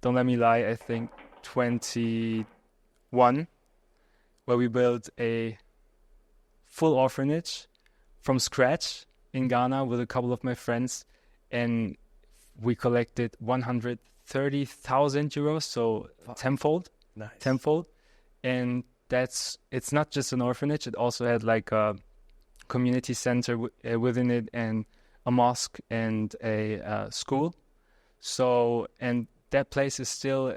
don't let me lie, I think 21, where we built a full orphanage from scratch in Ghana with a couple of my friends, and we collected 130,000 euros, so tenfold. Nice. Tenfold. And it's not just an orphanage, it also had like a community center within it, and a mosque and a school. So, and that place is still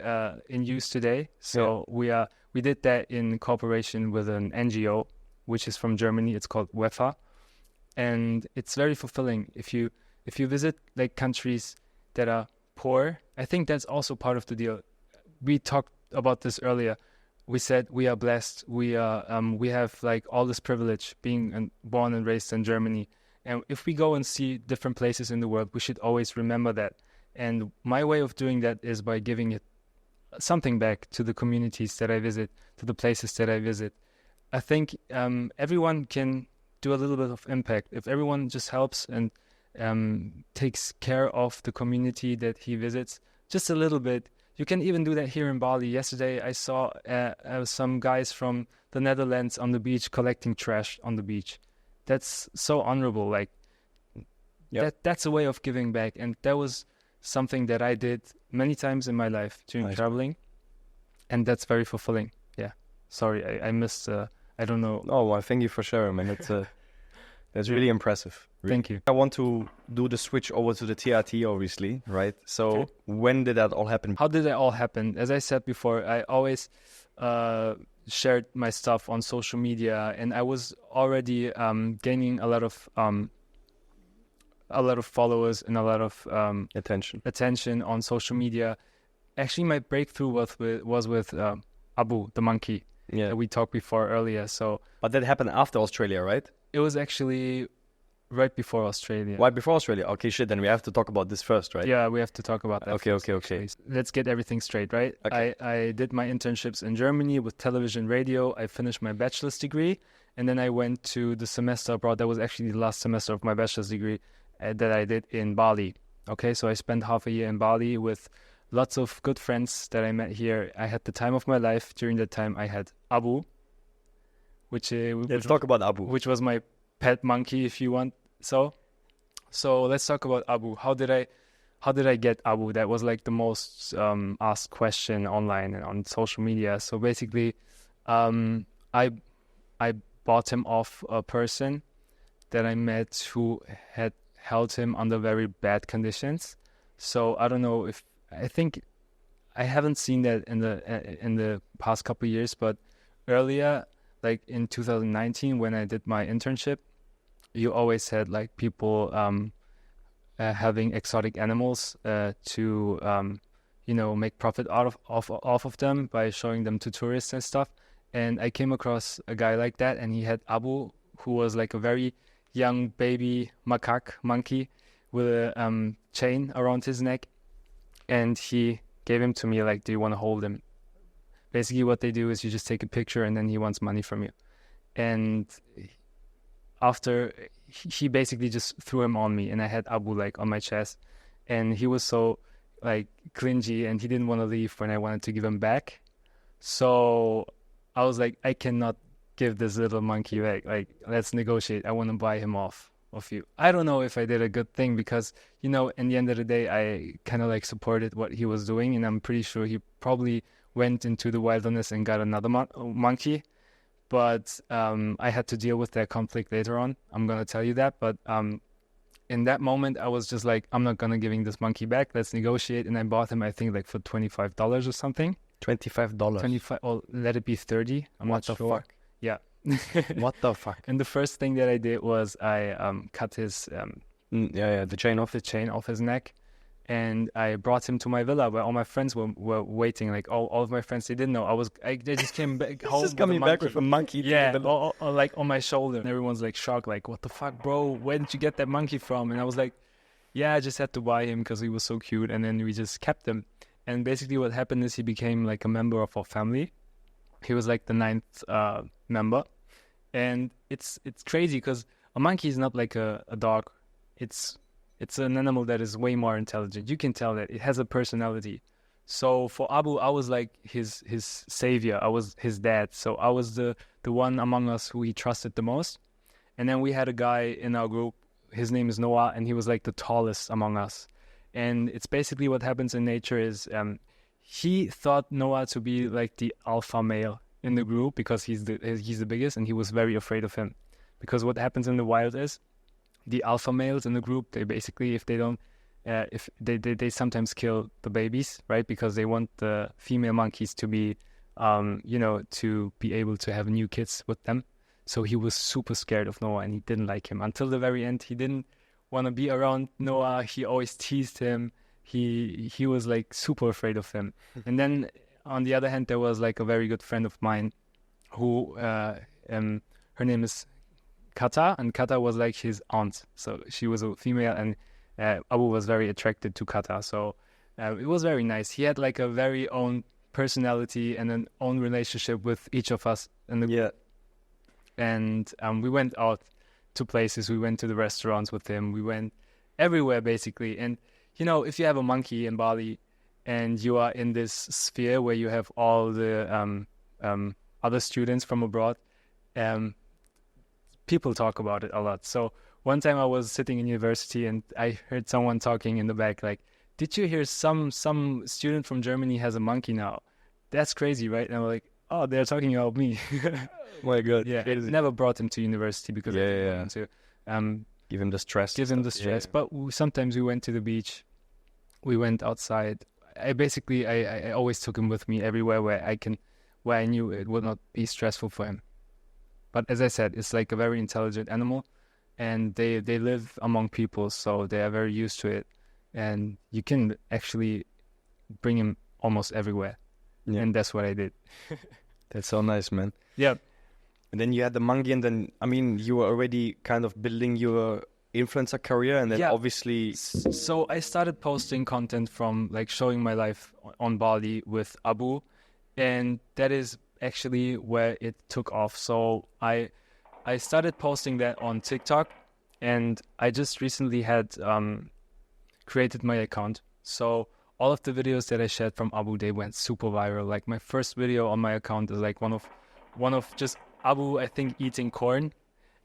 in use today. So we did that in cooperation with an NGO, which is from Germany. It's called WEFA. And it's very fulfilling. If you visit like countries that are poor, I think that's also part of the deal. We talked about this earlier. We said we are blessed. We have like all this privilege being born and raised in Germany. And if we go and see different places in the world, we should always remember that. And my way of doing that is by giving it something back to the communities that I visit, to the places that I visit. I think everyone can do a little bit of impact. If everyone just helps and takes care of the community that he visits just a little bit. You can even do that here in Bali. Yesterday I saw some guys from the Netherlands on the beach collecting trash on the beach. That's so honorable. Like that's a way of giving back, and that was something that I did many times in my life during traveling, and that's very fulfilling. Yeah. Sorry, I missed. I don't know. Oh, well, thank you for sharing, man. That's really impressive. Really. Thank you. I want to do the switch over to the TRT, obviously, right? So when did that all happen? How did that all happen? As I said before, I always shared my stuff on social media, and I was already gaining a lot of followers and a lot of attention on social media. Actually, my breakthrough was with Abu, the monkey. Yeah, that we talked before earlier. So, but that happened after Australia, right? It was actually right before Australia. Right before Australia? Okay, shit. Then we have to talk about this first, right? Yeah, we have to talk about that. Okay. Let's get everything straight, right? Okay. I did my internships in Germany with television, radio. I finished my bachelor's degree, and then I went to the semester abroad. That was actually the last semester of my bachelor's degree that I did in Bali. Okay, so I spent half a year in Bali with lots of good friends that I met here. I had the time of my life. During that time, I had Abu, let's talk about Abu, which was my pet monkey, if you want. So let's talk about Abu. How did I get Abu? That was like the most asked question online and on social media. So basically, I bought him off a person that I met who had held him under very bad conditions. So I don't know if I think I haven't seen that in the past couple of years, but earlier, like in 2019 when I did my internship, you always had like people having exotic animals to make profit out of them by showing them to tourists and stuff. And I came across a guy like that, and he had Abu, who was like a very young baby macaque monkey with a chain around his neck, and he gave him to me like, do you want to hold him? Basically what they do is you just take a picture and then he wants money from you. And after, he basically just threw him on me, and I had Abu like on my chest, and he was so like clingy and he didn't want to leave when I wanted to give him back. So I was like, I cannot give this little monkey back. Like, let's negotiate. I want to buy him off of you. I don't know if I did a good thing because, in the end of the day, I kind of like supported what he was doing, and I'm pretty sure he probably went into the wilderness and got another monkey. But I had to deal with that conflict later on. I'm going to tell you that. But in that moment, I was just like, I'm not going to giving this monkey back. Let's negotiate. And I bought him, I think, like for $25 or something. $25. 25, or let it be 30. I'm not sure. Fuck? Yeah. What the fuck? And the first thing that I did was I cut his the chain off. the chain off his neck, and I brought him to my villa where all my friends were waiting. Like all of my friends, they didn't know they just came back home. Just coming back with a monkey. Yeah, or like on my shoulder. And everyone's like shocked, like, what the fuck, bro? Where did you get that monkey from? And I was like, yeah, I just had to buy him because he was so cute. And then we just kept him. And basically what happened is he became like a member of our family. He was like the 9th member. And it's crazy because a monkey is not like a dog. It's an animal that is way more intelligent. You can tell that it has a personality. So for Abu, I was like his savior. I was his dad. So I was the one among us who he trusted the most. And then we had a guy in our group. His name is Noah, and he was like the tallest among us. And it's basically what happens in nature is he thought Noah to be like the alpha male in the group because he's the biggest, and he was very afraid of him. Because what happens in the wild is the alpha males in the group, they basically, if they don't, if they sometimes kill the babies, right? Because they want the female monkeys to be, to be able to have new kids with them. So he was super scared of Noah, and he didn't like him until the very end. He didn't want to be around Noah. He always teased him. He was like super afraid of him. And then on the other hand, there was like a very good friend of mine who her name is Kata, and Kata was like his aunt. So she was a female, and Abu was very attracted to Kata. So it was very nice. He had like a very own personality and an own relationship with each of us. And we went out to places. We went to the restaurants with him. We went everywhere basically. And if you have a monkey in Bali and you are in this sphere where you have all the other students from abroad, people talk about it a lot. So one time I was sitting in university and I heard someone talking in the back like, did you hear some student from Germany has a monkey now? That's crazy, right? And I'm like, oh, they're talking about me. Oh my God. Yeah, I never brought him to university because I didn't want to give him the stress. But sometimes we went to the beach. We went outside. I always took him with me everywhere where I knew it would not be stressful for him. But as I said, it's like a very intelligent animal, and they live among people, so they are very used to it. And you can actually bring him almost everywhere. Yeah. And that's what I did. That's so nice, man. Yeah. And then you had the monkey, and then, you were already kind of building your influencer career, and then obviously... So I started posting content from like showing my life on Bali with Abu, and that is actually where it took off. So I started posting that on TikTok, and I just recently had created my account. So all of the videos that I shared from Abu, they went super viral. Like my first video on my account is like one of just Abu, I think, eating corn,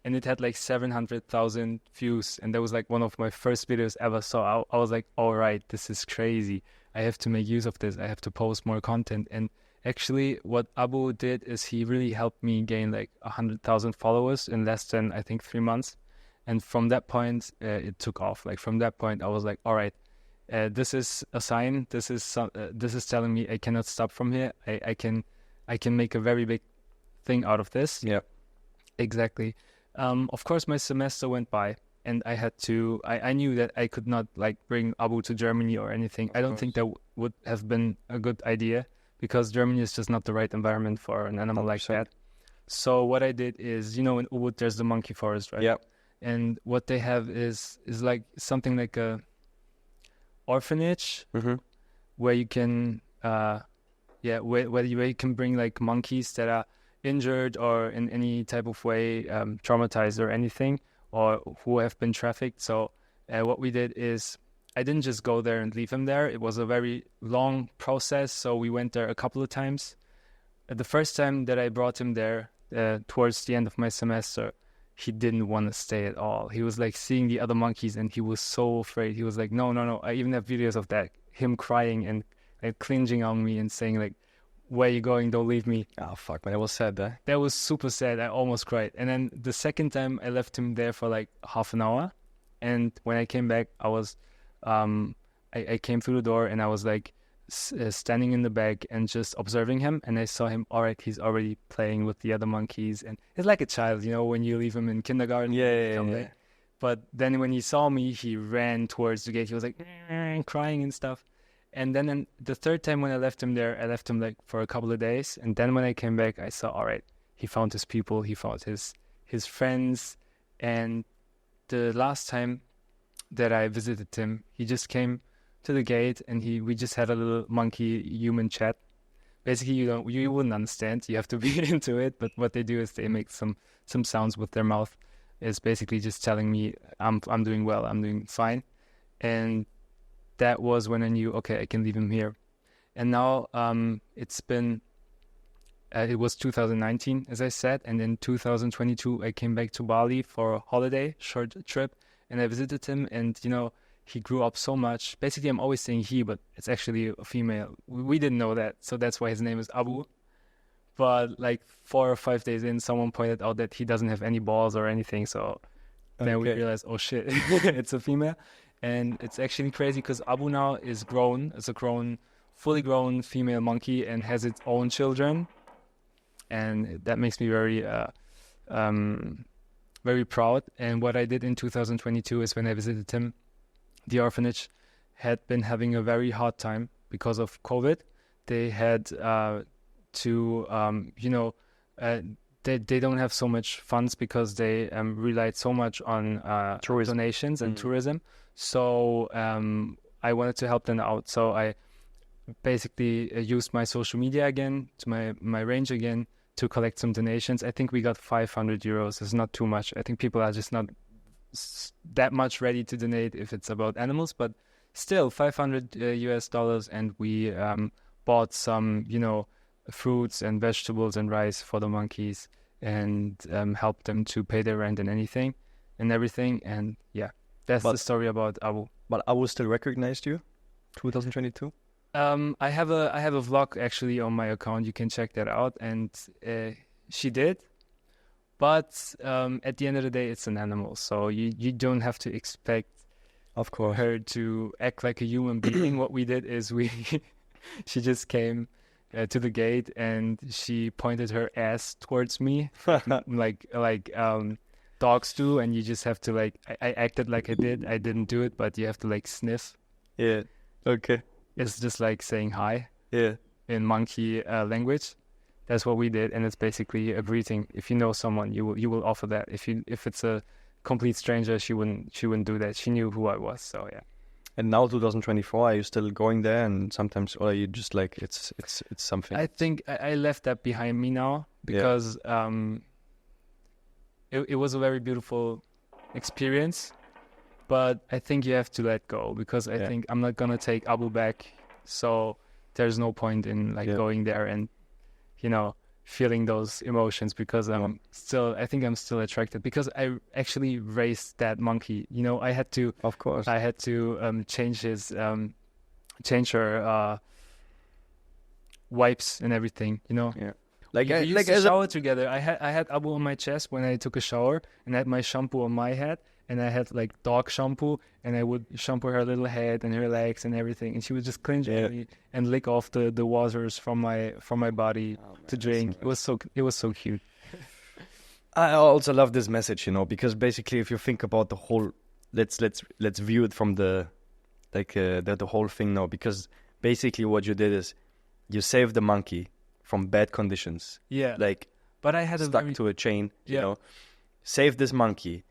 and it had like 700,000 views, and that was like one of my first videos ever. So I was like, all right, this is crazy. I have to make use of this. I have to post more content. And actually what Abu did is he really helped me gain like 100,000 followers in less than, I think, 3 months. And from that point, it took off. Like from that point, I was like, all right, this is a sign. This is telling me I cannot stop from here. I can make a very big thing out of this. Yeah. Exactly. Of course, my semester went by, and I had to. I knew that I could not like bring Abu to Germany or anything. I don't think that would have been a good idea, because Germany is just not the right environment for an animal like 100%. that. So what I did is, in Ubud there's the monkey forest, right? Yeah. And what they have is like something like a orphanage where you can, where you can bring like monkeys that are injured or in any type of way traumatized or anything, or who have been trafficked. So what we did is, I didn't just go there and leave him there. It was a very long process. So we went there a couple of times. The first time that I brought him there, towards the end of my semester, he didn't want to stay at all. He was like seeing the other monkeys and he was so afraid. He was like, no. I even have videos of that, him crying and like clinging on me and saying like, where are you going? Don't leave me. Oh, fuck, man. That was sad, eh? That was super sad. I almost cried. And then the second time I left him there for like half an hour. And when I came back, I was, I came through the door and I was like standing in the back and just observing him. And I saw him, all right, he's already playing with the other monkeys. And it's like a child, when you leave him in kindergarten. Yeah. But then when he saw me, he ran towards the gate. He was like crying and stuff. And then the third time when I left him there, I left him like for a couple of days. And then when I came back, I saw, all right, he found his people, he found his friends. And the last time that I visited him, he just came to the gate and we just had a little monkey human chat. Basically, you wouldn't understand. You have to be into it. But what they do is they make some sounds with their mouth. It's basically just telling me I'm doing well, I'm doing fine. And that was when I knew, okay, I can leave him here. And now it's been, it was 2019, as I said. And in 2022, I came back to Bali for a holiday, short trip. And I visited him and, he grew up so much. Basically, I'm always saying he, but it's actually a female. We didn't know that. So that's why his name is Abu. But like 4 or 5 days in, someone pointed out that he doesn't have any balls or anything. So then we realized, oh shit, it's a female. And it's actually crazy because Abu now is grown. It's a fully grown female monkey and has its own children. And that makes me very, very proud. And what I did in 2022 is when I visited him, the orphanage had been having a very hard time because of COVID. They had they don't have so much funds because they relied so much on donations and tourism. So I wanted to help them out. So I basically used my social media again, to my range again, to collect some donations. I think we got 500 euros. It's not too much. I think people are just not that much ready to donate if it's about animals, but still $500 US, and we bought some, fruits and vegetables and rice for the monkeys and helped them to pay their rent and everything. And yeah, that's the story about Abu. But Abu still recognized you, 2022? I have a vlog actually on my account. You can check that out. And she did. But at the end of the day, it's an animal. So you don't have to expect, of course, her to act like a human being. What we did is she just came to the gate and she pointed her ass towards me, like dogs do. And you just have to I acted like I did. I didn't do it, but you have to sniff. Yeah. Okay. It's just like saying hi. Yeah. In monkey language. That's what we did, and it's basically a greeting. If you know someone, you will offer that. If it's a complete stranger, she wouldn't do that. She knew who I was, so yeah. And now 2024, are you still going there? And sometimes, or are you just like it's something? I think I left that behind me now because it was a very beautiful experience, but I think you have to let go because I think I'm not gonna take Abu back, so there's no point in going there and feeling those emotions because I think I'm still attracted because I actually raised that monkey. I had to, of course, change her wipes and everything. Yeah. We used to shower together. I had Abu on my chest when I took a shower and I had my shampoo on my head, and I had like dog shampoo, and I would shampoo her little head and her legs and everything, and she would just cringe at me and lick off the waters from my body to drink. It was so cute. I also love this message, you know, because basically, if you think about the whole, let's view it from the whole thing now, because basically what you did is you saved the monkey from bad conditions. Yeah. Like, but I had stuck to a chain, you know, saved this monkey.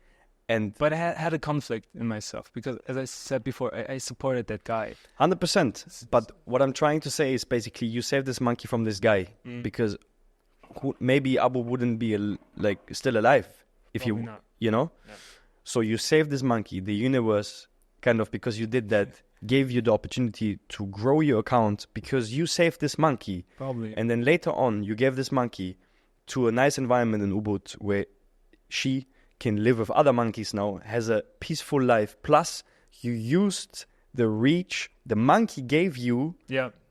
But I had a conflict in myself because, as I said before, I supported that guy. 100%. But what I'm trying to say is basically you saved this monkey from this guy because maybe Abu wouldn't be still alive if Probably not. you know. Yeah. So you saved this monkey. The universe kind of, because you did that, gave you the opportunity to grow your account because you saved this monkey. Probably. And then later on, you gave this monkey to a nice environment in Ubud where she can live with other monkeys now, has a peaceful life. Plus, you used the reach the monkey gave you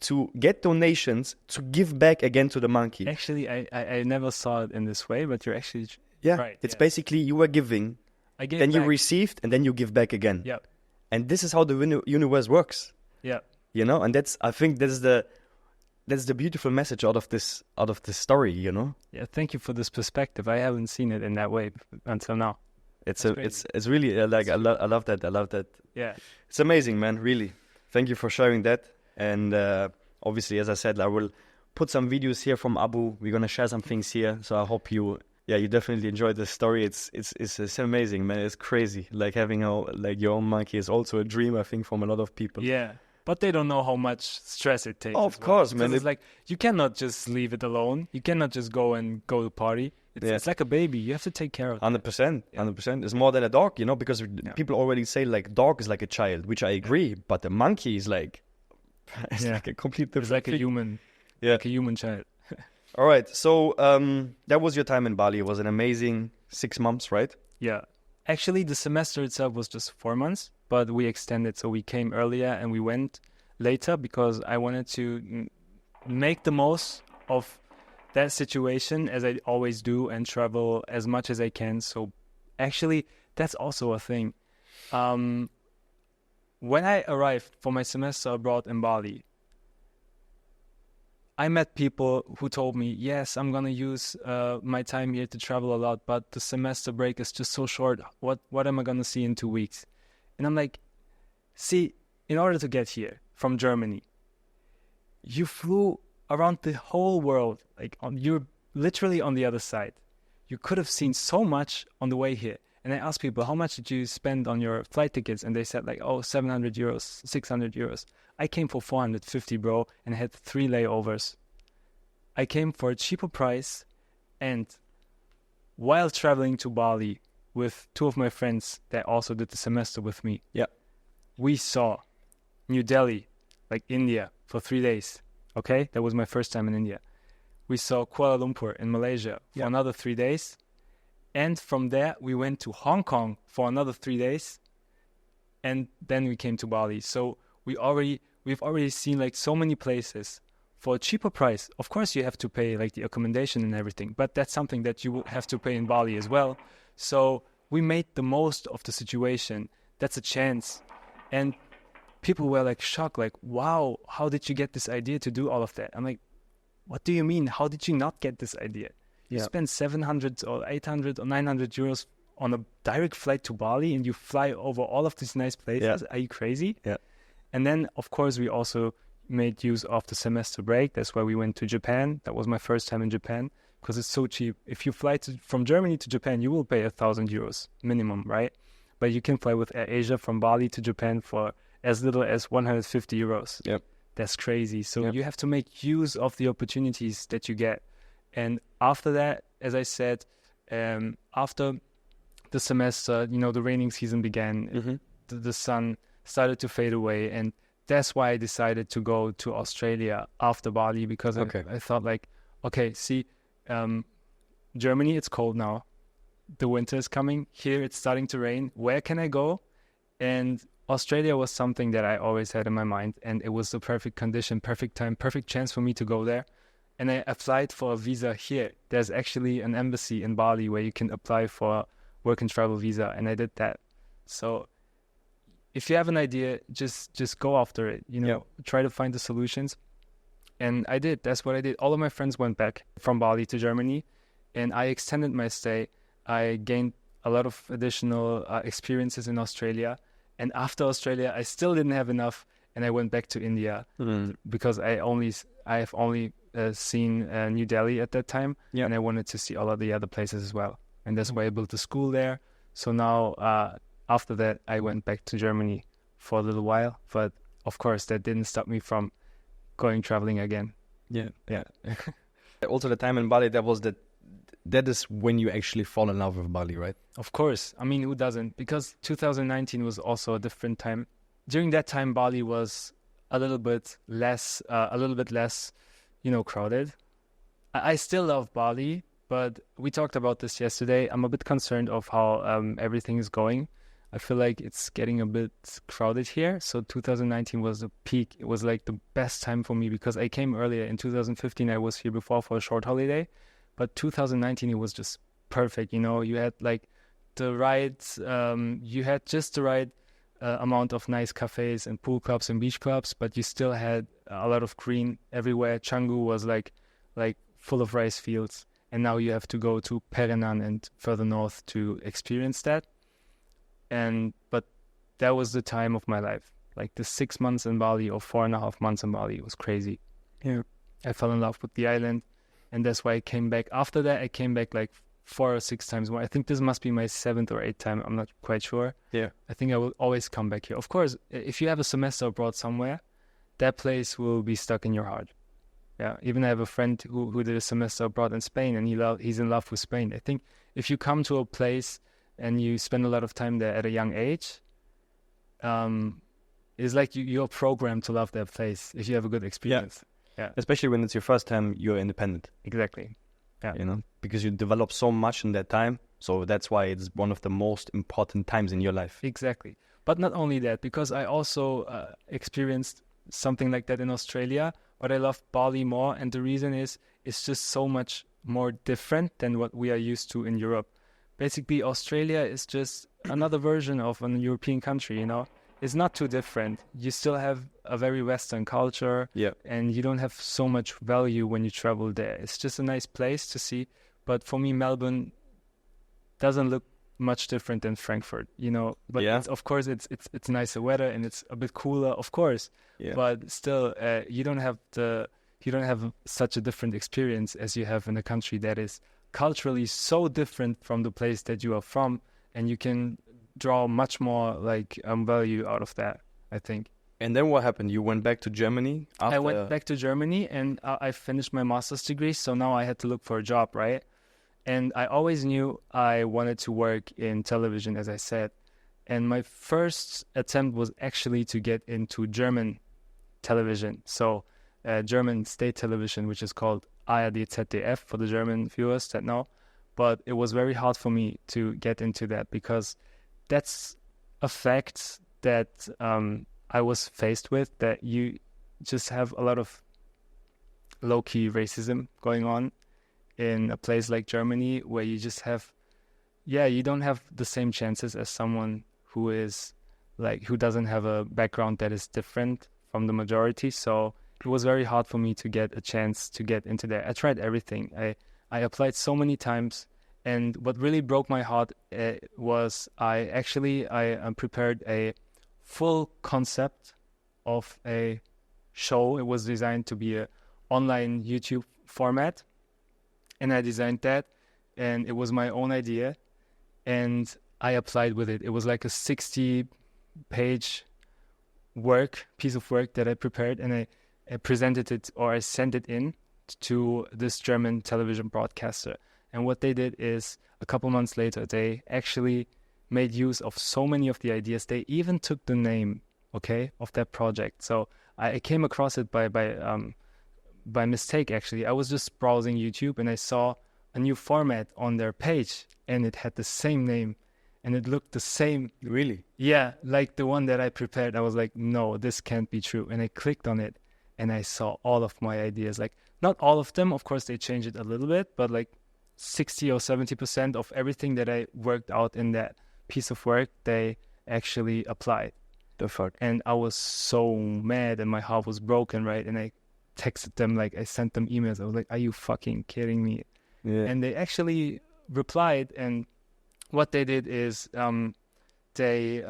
to get donations to give back again to the monkey. Actually, I never saw it in this way, but you're actually right. It's basically you were giving, then you received, and then you give back again. Yeah. And this is how the universe works. Yeah. You know, and I think that's the beautiful message out of this story, you know? Yeah, thank you for this perspective. I haven't seen it in that way until now. It's really I love that. Yeah. It's amazing, man, really. Thank you for sharing that. And obviously, as I said, I will put some videos here from Abu. We're going to share some things here. So I hope you definitely enjoyed the story. It's amazing, man. It's crazy. Like having your own monkey is also a dream, I think, from a lot of people. Yeah. But they don't know how much stress it takes. Oh, of course, man. It's like you cannot just leave it alone. You cannot just go to party. It's like a baby. You have to take care of it. 100%. 100%. It's more than a dog, you know, because people already say like dog is like a child, which I agree. But the monkey is like, like a complete different It's like thing. a human, like a human child. All right. So that was your time in Bali. It was an amazing 6 months, right? Yeah. Actually, the semester itself was just 4 months, but we extended. So we came earlier and we went later because I wanted to make the most of that situation, as I always do, and travel as much as I can. So actually, that's also a thing. When I arrived for my semester abroad in Bali, I met people who told me, yes, I'm going to use my time here to travel a lot, but the semester break is just so short. What am I going to see in 2 weeks? And I'm like, see, in order to get here from Germany, you flew around the whole world. You're literally on the other side. You could have seen so much on the way here. And I asked people, how much did you spend on your flight tickets? And they said 700 euros, 600 euros. I came for 450, bro, and I had 3 layovers. I came for a cheaper price, and while traveling to Bali with 2 of my friends that also did the semester with me, we saw New Delhi, like India, for 3 days. Okay, that was my first time in India. We saw Kuala Lumpur in Malaysia for another 3 days. And from there, we went to Hong Kong for another 3 days. And then we came to Bali. So we've already seen so many places for a cheaper price. Of course, you have to pay the accommodation and everything, but that's something that you will have to pay in Bali as well. So we made the most of the situation. That's a chance. And people were shocked, wow, how did you get this idea to do all of that? I'm like, what do you mean? How did you not get this idea? You spend 700 or 800 or 900 euros on a direct flight to Bali and you fly over all of these nice places. Are you crazy? Yeah. And then, of course, we also made use of the semester break. That's why we went to Japan. That was my first time in Japan because it's so cheap. If you fly from Germany to Japan, you will pay 1,000 euros minimum, right? But you can fly with Air Asia from Bali to Japan for as little as 150 euros. Yep. That's crazy. So you have to make use of the opportunities that you get. And after that, as I said, after the semester, the raining season began. Mm-hmm. The sun started to fade away. And that's why I decided to go to Australia after Bali because I thought Germany, it's cold now. The winter is coming. Here it's starting to rain. Where can I go? And Australia was something that I always had in my mind. And it was the perfect condition, perfect time, perfect chance for me to go there. And I applied for a visa here. There's actually an embassy in Bali where you can apply for work and travel visa. And I did that. So if you have an idea, just go after it, you know, try to find the solutions. And I did. That's what I did. All of my friends went back from Bali to Germany, and I extended my stay. I gained a lot of additional experiences in Australia. And after Australia, I still didn't have enough, and I went back to India because I have only seen New Delhi at that time, and I wanted to see all of the other places as well. And that's why I built a school there. So now, after that, I went back to Germany for a little while. But of course, that didn't stop me from going traveling again. Yeah. Also, the time in Bali, that is when you actually fall in love with Bali, right? Of course. I mean, who doesn't? Because 2019 was also a different time. During that time, Bali was a little bit less, you know, crowded. I still love Bali, but we talked about this yesterday. I'm a bit concerned of how everything is going. I feel like it's getting a bit crowded here. So 2019 was the peak. It was like the best time for me because I came earlier. In 2015, I was here before for a short holiday. But 2019, it was just perfect. You know, you had like the right, you had just the right amount of nice cafes and pool clubs and beach clubs, but you still had a lot of green everywhere. Canggu was like full of rice fields. And now you have to go to Perennan and further north to experience that. But that was the time of my life. Like the 6 months in Bali or 4.5 months in Bali was crazy. Yeah. I fell in love with the island, and that's why I came back. After that, I came back like 4 or 6 times more. I think this must be my 7th or 8th time. I'm not quite sure. Yeah. I think I will always come back here. Of course, if you have a semester abroad somewhere, that place will be stuck in your heart. Yeah. Even I have a friend who did a semester abroad in Spain, and he's in love with Spain. I think if you come to a place and you spend a lot of time there at a young age, it's like you're programmed to love that place if you have a good experience. Yeah. Especially when it's your first time you're independent. Exactly. Yeah. You know, because you develop so much in that time. So that's why it's one of the most important times in your life. Exactly. But not only that, because I also experienced something like that in Australia, but I love Bali more. And the reason is it's just so much more different than what we are used to in Europe. Basically, Australia is just another version of a European country, you know. It's not too different. You still have a very Western culture, and you don't have so much value when you travel there. It's just a nice place to see. But for me, Melbourne doesn't look much different than Frankfurt, you know. But of course, it's nicer weather and it's a bit cooler, of course. Yeah. But still, you don't have such a different experience as you have in a country that is culturally so different from the place that you are from, and you can draw much more like value out of that, I think. And then what happened? You went back to Germany? I went back to Germany, and I finished my master's degree, so now I had to look for a job, right? And I always knew I wanted to work in television, as I said. And my first attempt was actually to get into German television, so German state television, which is called ARD ZDF for the German viewers that know. But it was very hard for me to get into that because that's a fact that I was faced with, that you just have a lot of low-key racism going on in a place like Germany, where you just have, you don't have the same chances as someone who doesn't have a background that is different from the majority. So it was very hard for me to get a chance to get into there. I tried everything. I applied so many times. And what really broke my heart was I prepared a full concept of a show. It was designed to be an online YouTube format. And I designed that. And it was my own idea. And I applied with it. It was like a 60-page piece of work that I prepared. And I presented it, or I sent it in to this German television broadcaster. And what they did is, a couple months later, they actually made use of so many of the ideas. They even took the name, of that project. So I came across it by mistake, actually. I was just browsing YouTube and I saw a new format on their page, and it had the same name and it looked the same. Really? Yeah, like the one that I prepared. I was like, no, this can't be true. And I clicked on it and I saw all of my ideas. Like, not all of them, of course, they changed it a little bit, but like 60 or 70% of everything that I worked out in that piece of work, they actually applied. The fuck? And I was so mad and my heart was broken, right? And I texted them, like I sent them emails. I was like, are you fucking kidding me? Yeah. And they actually replied, and what they did is they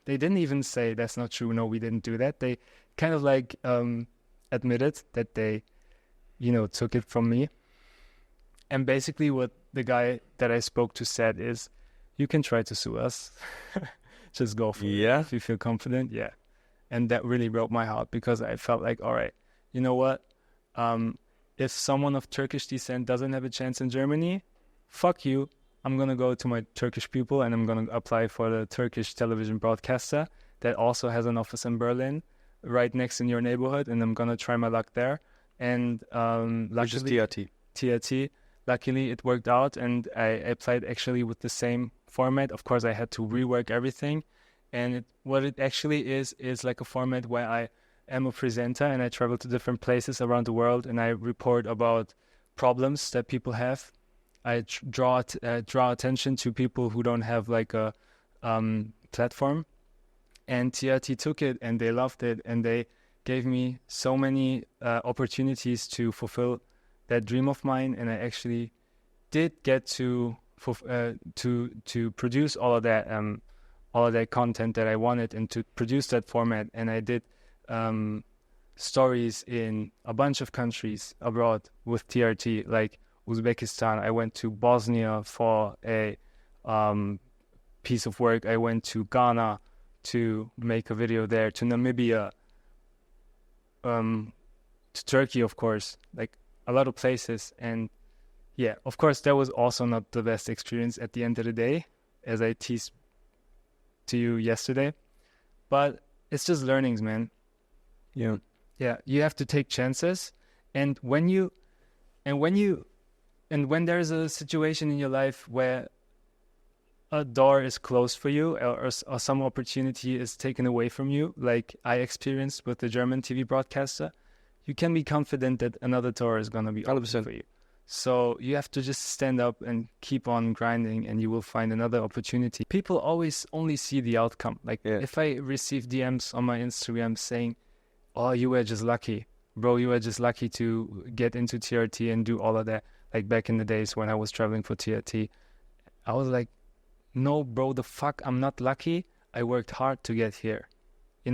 didn't even say that's not true, no, we didn't do that. They kind of like admitted that they, took it from me. And basically what the guy that I spoke to said is, you can try to sue us. Just go for it if you feel confident. Yeah. And that really broke my heart, because I felt like, all right, you know what? If someone of Turkish descent doesn't have a chance in Germany, fuck you. I'm going to go to my Turkish people and I'm going to apply for the Turkish television broadcaster that also has an office in Berlin right next in your neighborhood. And I'm going to try my luck there. And which is TRT. TRT. Luckily, it worked out, and I applied actually with the same format. Of course, I had to rework everything. And what it actually is like a format where I am a presenter and I travel to different places around the world and I report about problems that people have. I draw attention to people who don't have like a platform. And TRT took it and they loved it, and they gave me so many opportunities to fulfill that dream of mine, and I actually did get to produce all of that content that I wanted, and to produce that format. And I did stories in a bunch of countries abroad with TRT, like Uzbekistan. I went to Bosnia for a piece of work. I went to Ghana to make a video there, to Namibia, to Turkey, of course, like a lot of places. And yeah, of course, that was also not the best experience at the end of the day, as I teased to you yesterday. But it's just learnings, man. Yeah. Yeah, you have to take chances. And when there's a situation in your life where a door is closed for you, or some opportunity is taken away from you, like I experienced with the German TV broadcaster, you can be confident that another door is going to be open 100%. for you. So you have to just stand up and keep on grinding, and you will find another opportunity. People always only see the outcome. Like if I receive DMs on my Instagram saying, oh, you were just lucky. Bro, you were just lucky to get into TRT and do all of that. Like back in the days when I was traveling for TRT, I was like, no, bro, the fuck, I'm not lucky. I worked hard to get here. They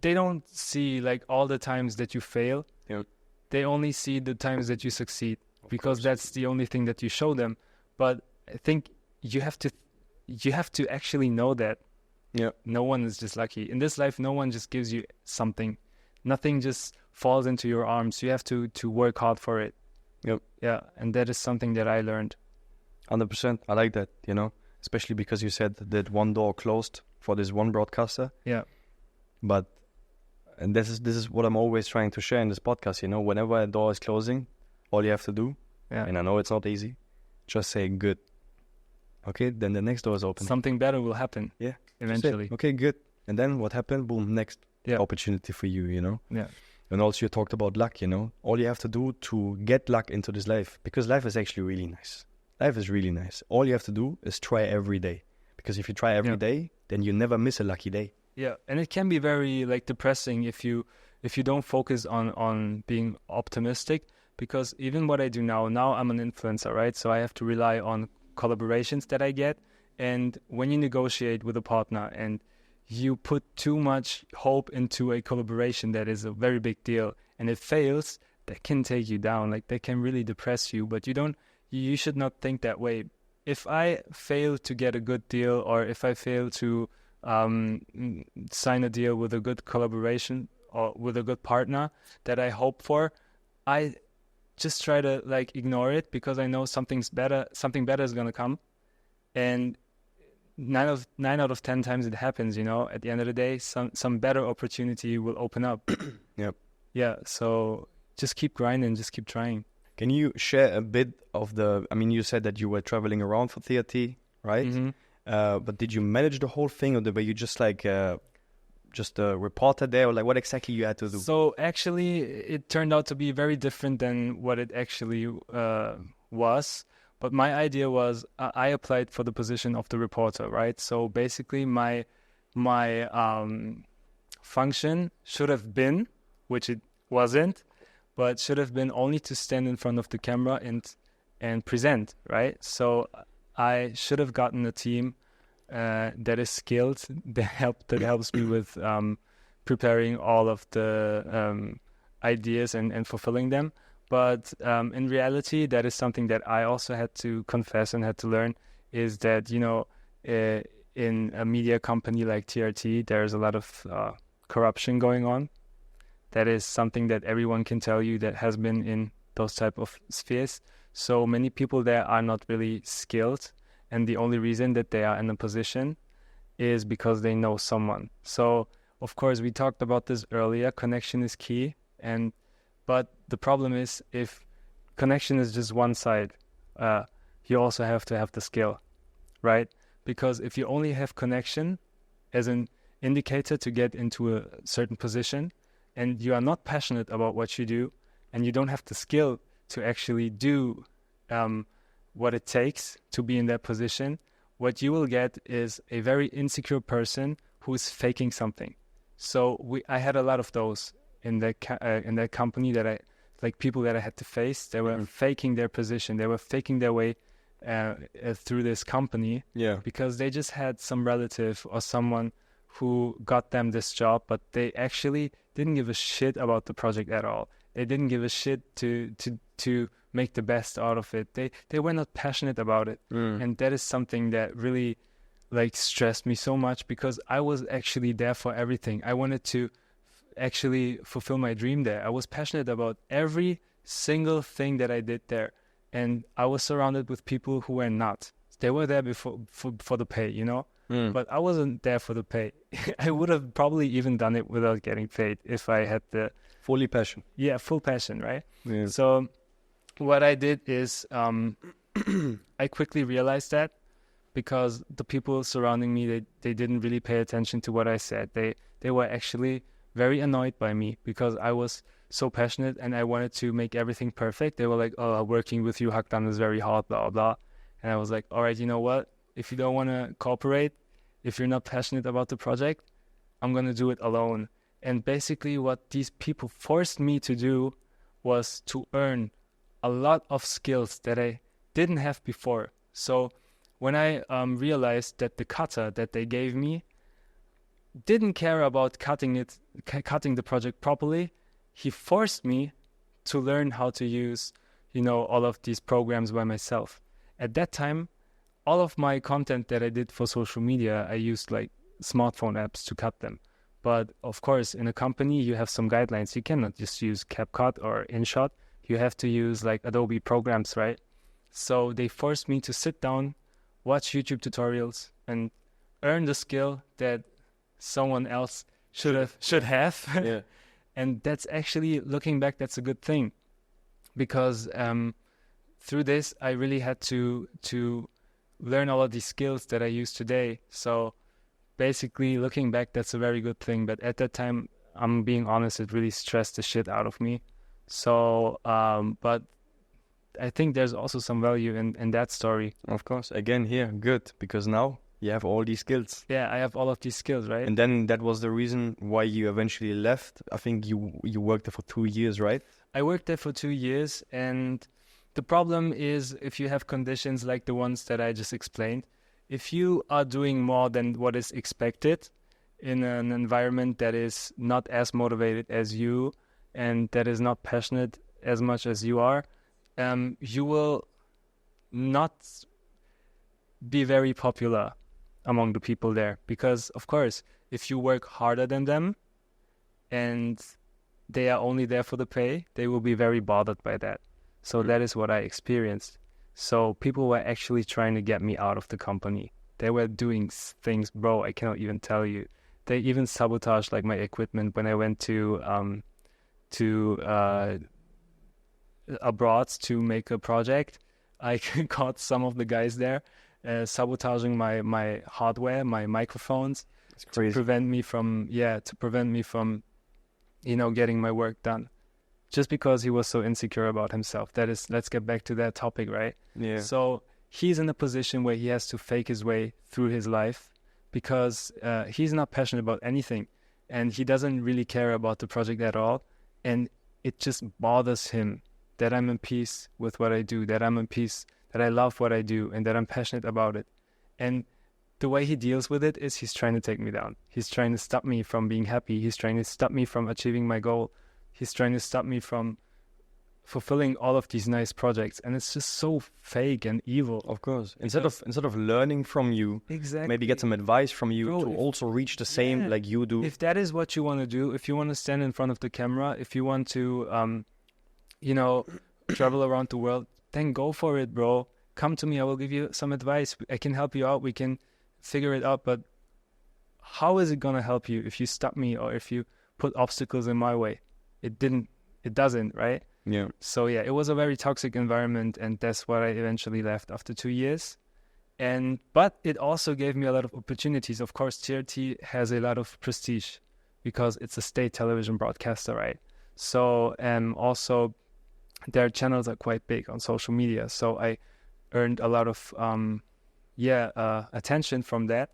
don't see like all the times that you fail. Yeah. They only see the times that you succeed, because that's the only thing that you show them. But I think you have to actually know that. Yeah. No one is just lucky. In this life, no one just gives you something. Nothing just falls into your arms. You have to work hard for it. Yep. Yeah, and that is something that I learned. 100%. I like that, especially because you said that one door closed for this one broadcaster. Yeah. And this is what I'm always trying to share in this podcast, whenever a door is closing, all you have to do, and I know it's not easy, just say good. Okay, then the next door is open. Something better will happen. Yeah. Eventually. Okay, good. And then what happened? Boom, next opportunity for you, Yeah. And also you talked about luck, all you have to do to get luck into this life, because life is actually really nice. Life is really nice. All you have to do is try every day, because if you try every day, then you never miss a lucky day. Yeah, and it can be very depressing if you don't focus on being optimistic, because even what I do now I'm an influencer, right? So I have to rely on collaborations that I get. And when you negotiate with a partner and you put too much hope into a collaboration that is a very big deal, and it fails, that can take you down. Like, that can really depress you. But you should not think that way. If I fail to get a good deal, or if I fail to sign a deal with a good collaboration or with a good partner that I hope for, I just try to ignore it, because I know something better is going to come. And 9 out of 10 times it happens, at the end of the day, some better opportunity will open up. Yep. Yeah. So just keep grinding, just keep trying. Can you share a bit of you said that you were traveling around for TRT, right? Mm-hmm. But did you manage the whole thing, or were you just a reporter there, or what exactly you had to do? So actually, it turned out to be very different than what it actually was. But my idea was I applied for the position of the reporter, right? So basically my function should have been, which it wasn't, but should have been only to stand in front of the camera and present, right? So I should have gotten a team that is skilled, that helps me with preparing all of the ideas and fulfilling them. But in reality, that is something that I also had to confess and had to learn, is that, in a media company like TRT, there's a lot of corruption going on. That is something that everyone can tell you that has been in those type of spheres. So many people there are not really skilled, and the only reason that they are in a position is because they know someone. So of course, we talked about this earlier, connection is key, but the problem is, if connection is just one side, you also have to have the skill, right? Because if you only have connection as an indicator to get into a certain position, and you are not passionate about what you do, and you don't have the skill to actually do what it takes to be in that position, what you will get is a very insecure person who is faking something. So I had a lot of those in that company, people that I had to face. They were faking their position. They were faking their way through this company, because they just had some relative or someone who got them this job, but they actually didn't give a shit about the project at all. They didn't give a shit to make the best out of it. They were not passionate about it, and that is something that really stressed me so much, because I was actually there for everything. I wanted to actually fulfill my dream there. I was passionate about every single thing that I did there, and I was surrounded with people who were not. They were there for the pay, but I wasn't there for the pay. I would have probably even done it without getting paid if I had the fully passion. Yeah, full passion, right? Yeah. So what I did is I quickly realized that, because the people surrounding me, they didn't really pay attention to what I said. They were actually very annoyed by me, because I was so passionate and I wanted to make everything perfect. They were like, "Oh, working with you, Haktan, is very hard, blah, blah." And I was like, all right, you know what? If you don't want to cooperate, if you're not passionate about the project, I'm going to do it alone. And basically what these people forced me to do was to earn a lot of skills that I didn't have before. So when I realized that the cutter that they gave me didn't care about cutting the project properly, he forced me to learn how to use, all of these programs by myself. At that time, all of my content that I did for social media, I used smartphone apps to cut them. But of course, in a company, you have some guidelines. You cannot just use CapCut or InShot. You have to use Adobe programs, right? So they forced me to sit down, watch YouTube tutorials, and earn the skill that someone else should have. Yeah. And that's actually, looking back, that's a good thing, because through this I really had to learn all of these skills that I use today. So basically, looking back, that's a very good thing. But at that time, I'm being honest, it really stressed the shit out of me. So but I think there's also some value in that story. Of course. Again, here, good, because now you have all these skills. Yeah, I have all of these skills, right? And then that was the reason why you eventually left. I think you worked there for 2 years, right? I worked there for 2 years, and the problem is, if you have conditions like the ones that I just explained, if you are doing more than what is expected in an environment that is not as motivated as you and that is not passionate as much as you are, you will not be very popular among the people there. Because, of course, if you work harder than them and they are only there for the pay, they will be very bothered by that. So that is what I experienced. So people were actually trying to get me out of the company. They were doing things, bro, I cannot even tell you. They even sabotaged my equipment when I went to abroad to make a project. I caught some of the guys there sabotaging my hardware, my microphones, to prevent me from getting my work done. just because he was so insecure about himself. That is, let's get back to that topic, right? Yeah. So he's in a position where he has to fake his way through his life because he's not passionate about anything, and he doesn't really care about the project at all. And it just bothers him that I'm in peace with what I do, that I'm in peace, that I love what I do, and that I'm passionate about it. And the way he deals with it is he's trying to take me down. He's trying to stop me from being happy. He's trying to stop me from achieving my goal. He's trying to stop me from fulfilling all of these nice projects. And it's just so fake and evil. Of course. Instead of learning from you, Exactly. maybe get some advice from you, Bro, to also reach the same like you do. If that is what you want to do, if you want to stand in front of the camera, if you want to, travel around the world, then go for it, bro. Come to me. I will give you some advice. I can help you out. We can figure it out. But how is it going to help you if you stop me or if you put obstacles in my way? It doesn't, right? Yeah. So yeah, it was a very toxic environment, and that's what I eventually left after 2 years. But it also gave me a lot of opportunities. Of course, TRT has a lot of prestige because it's a state television broadcaster, right? So also their channels are quite big on social media. So I earned a lot of attention from that.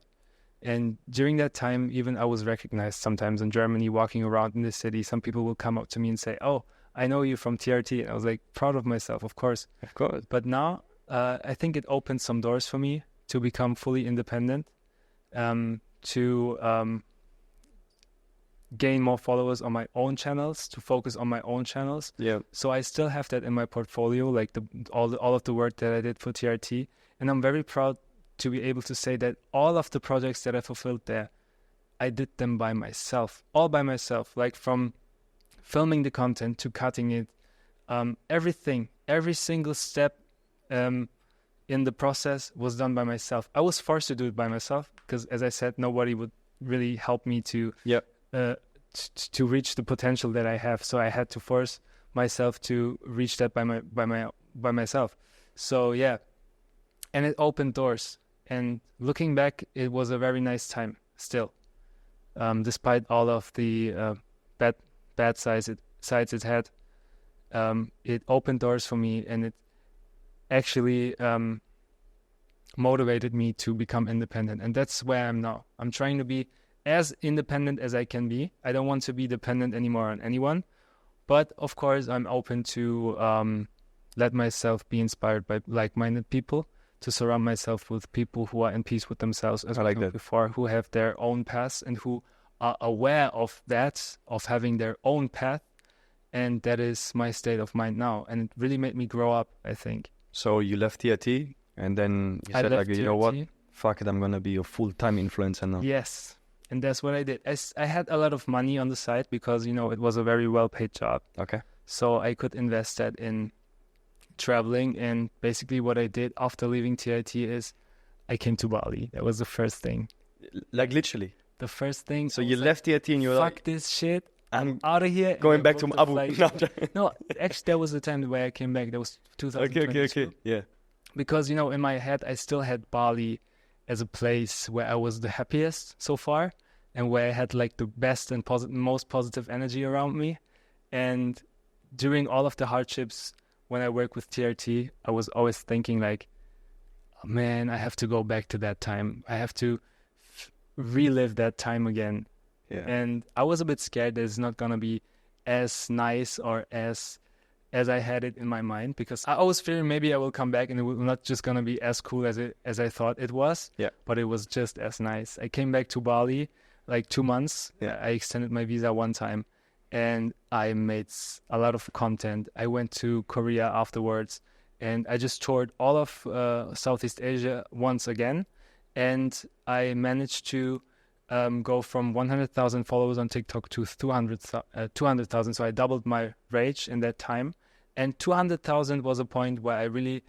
And during that time, even I was recognized sometimes in Germany, walking around in the city. Some people will come up to me and say, "Oh, I know you from TRT." And I was like, proud of myself, of course. Of course. But now I think it opened some doors for me to become fully independent, to gain more followers on my own channels, to focus on my own channels. Yeah. So I still have that in my portfolio, like all of the work that I did for TRT. And I'm very proud to be able to say that all of the projects that I fulfilled there, I did them by myself, all by myself, like from filming the content to cutting it, everything, every single step in the process was done by myself. I was forced to do it by myself because, as I said, nobody would really help me to reach the potential that I have. So I had to force myself to reach that by myself. So yeah, and it opened doors. And looking back, it was a very nice time still, despite all of the bad sides it had. It opened doors for me, and it actually motivated me to become independent. And that's where I'm now. I'm trying to be as independent as I can be. I don't want to be dependent anymore on anyone. But of course, I'm open to let myself be inspired by like-minded people, to surround myself with people who are in peace with themselves, as I like that before, who have their own paths and who are aware of that, of having their own path. And that is my state of mind now. And it really made me grow up, I think. So you left TRT and then you said, like, you know what? Fuck it, I'm going to be a full-time influencer now. Yes. And that's what I did. I had a lot of money on the side because, it was a very well-paid job. Okay. So I could invest that in traveling. And basically what I did after leaving TRT is I came to Bali. That was the first thing. Like literally? The first thing. So you left TRT and you were like, fuck this shit. I'm out of here. Going back to Abu. No, actually, that was the time where I came back. That was 2022. Okay. Yeah. Because, in my head, I still had Bali as a place where I was the happiest so far and where I had like the best and most positive energy around me. And during all of the hardships, when I worked with TRT, I was always thinking like, oh, man, I have to go back to that time. I have to relive that time again. Yeah. And I was a bit scared that it's not going to be as nice or as I had it in my mind, because I was fearing maybe I will come back and it will not just going to be as cool as I thought it was. Yeah. But it was just as nice. I came back to Bali like 2 months. Yeah. I extended my visa one time and I made a lot of content. I went to Korea afterwards and I just toured all of Southeast Asia once again. And I managed to go from 100,000 followers on TikTok to 200,000. So I doubled my reach in that time. And 200,000 was a point where I really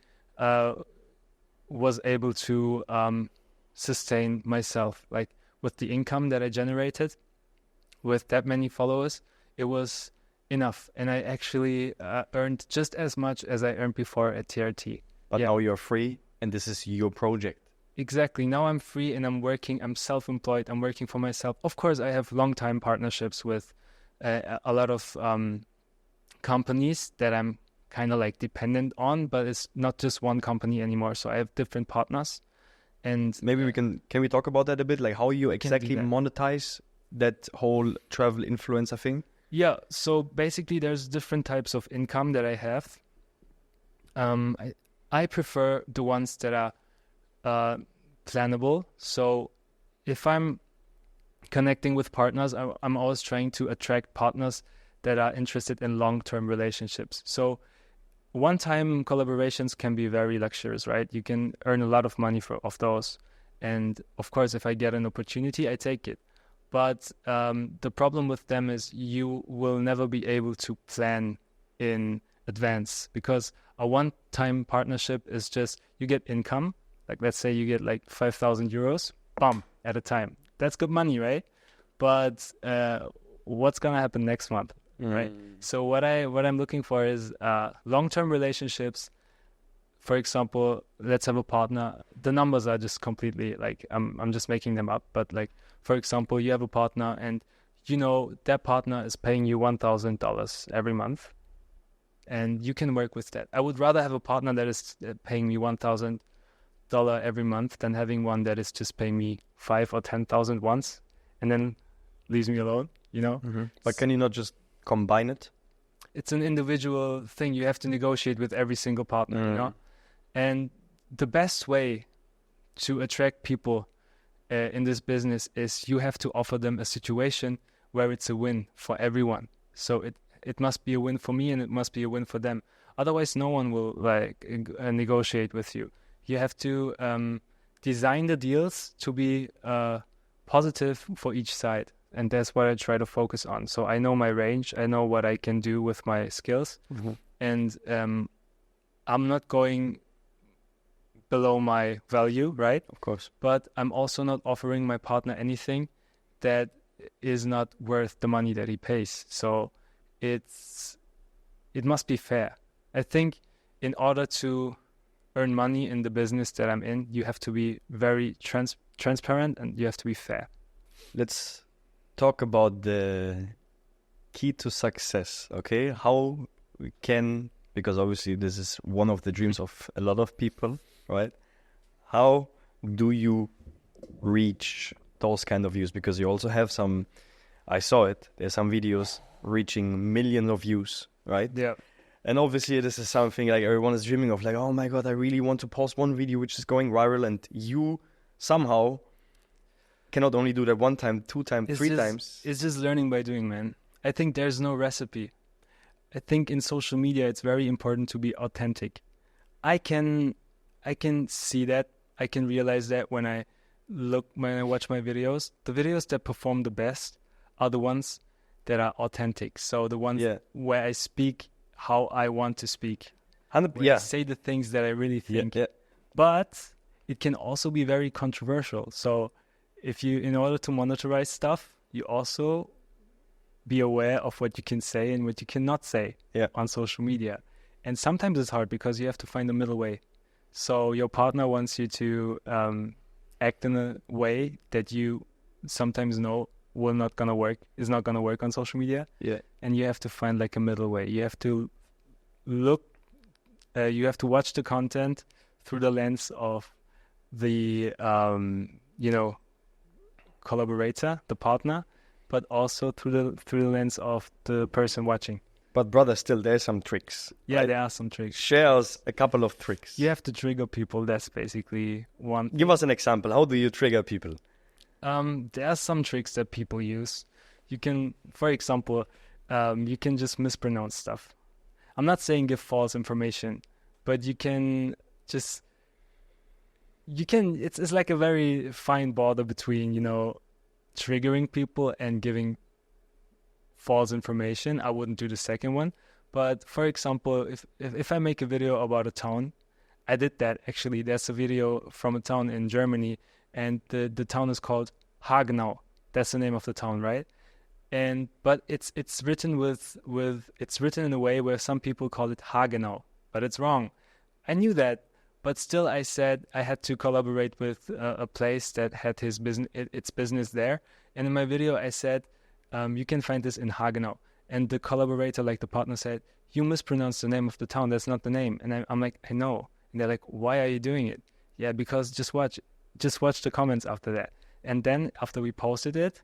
was able to sustain myself. Like with the income that I generated with that many followers, it was enough. And I actually earned just as much as I earned before at TRT. But now you're free and this is your project. Exactly. Now I'm free and I'm working. I'm self-employed. I'm working for myself. Of course, I have long-time partnerships with a lot of companies that I'm kind of like dependent on, but it's not just one company anymore. So I have different partners. And maybe can we talk about that a bit? Like how you exactly that. monetize that whole travel influencer thing? Yeah, so basically there's different types of income that I have. I prefer the ones that are plannable. So if I'm connecting with partners, I'm always trying to attract partners that are interested in long-term relationships. So one-time collaborations can be very luxurious, right? You can earn a lot of money off those. And of course, if I get an opportunity, I take it. But the problem with them is you will never be able to plan in advance, because a one-time partnership is just you get income. Like let's say you get like 5,000 euros, bam, at a time. That's good money, right? But what's gonna happen next month, right? So what I'm looking for is long-term relationships. For example, let's have a partner. The numbers are just completely like I'm just making them up. But like for example, you have a partner, and you know that partner is paying you $1,000 every month, and you can work with that. I would rather have a partner that is paying me $1,000 every month than having one that is just paying me 5,000 or 10,000 once and then leaves me alone. You know. But can you not just combine it? It's an individual thing. You have to negotiate with every single partner, you know? And the best way to attract people in this business is you have to offer them a situation where it's a win for everyone. So it must be a win for me, and it must be a win for them. Otherwise, no one will like negotiate with you. You have to design the deals to be positive for each side. And that's what I try to focus on. So I know my range. I know what I can do with my skills. And I'm not going below my value, right? Of course. But I'm also not offering my partner anything that is not worth the money that he pays. So it must be fair. I think in order to earn money in the business that I'm in, you have to be very transparent, and you have to be fair. Let's talk about the key to success, okay? How we can, because obviously this is one of the dreams of a lot of people, right? How do you reach those kind of views? Because you also have some, I saw it, there's some videos reaching millions of views, right? Yeah. And obviously this is something like everyone is dreaming of, like, oh my God, I really want to post one video which is going viral, and you somehow cannot only do that one time, two times, three times. It's just learning by doing, man. I think there's no recipe. I think in social media, it's very important to be authentic. I can see that. I can realize that when I watch my videos. The videos that perform the best are the ones that are authentic. So the ones where I speak how I want to speak. I say the things that I really think. But it can also be very controversial. So in order to monetize stuff, you also be aware of what you can say and what you cannot say on social media. And sometimes it's hard because you have to find a middle way. So your partner wants you to act in a way that you sometimes know is not gonna work on social media. Yeah. And you have to find like a middle way. You have to you have to watch the content through the lens of the collaborator, the partner, but also through the lens of the person watching. But brother, still there's some tricks. Yeah, right? There are some tricks. Share us a couple of tricks. You have to trigger people. That's basically one. Give us an example. How do you trigger people? There are some tricks that people use. You can, for example, you can just mispronounce stuff. I'm not saying give false information, but you can just. It's like a very fine border between, triggering people and giving false information. I wouldn't do the second one. But for example, if I make a video about a town, I did that actually. There's a video from a town in Germany, and the town is called Hagenau. That's the name of the town, right? But it's written it's written in a way where some people call it Hagenau, but it's wrong. I knew that. But still, I said I had to collaborate with a place that had its business there. And in my video, I said, you can find this in Hagenau. And the collaborator, like the partner said, you mispronounced the name of the town. That's not the name. And I'm like, I know. And they're like, why are you doing it? Yeah, because just watch the comments after that. And then after we posted it,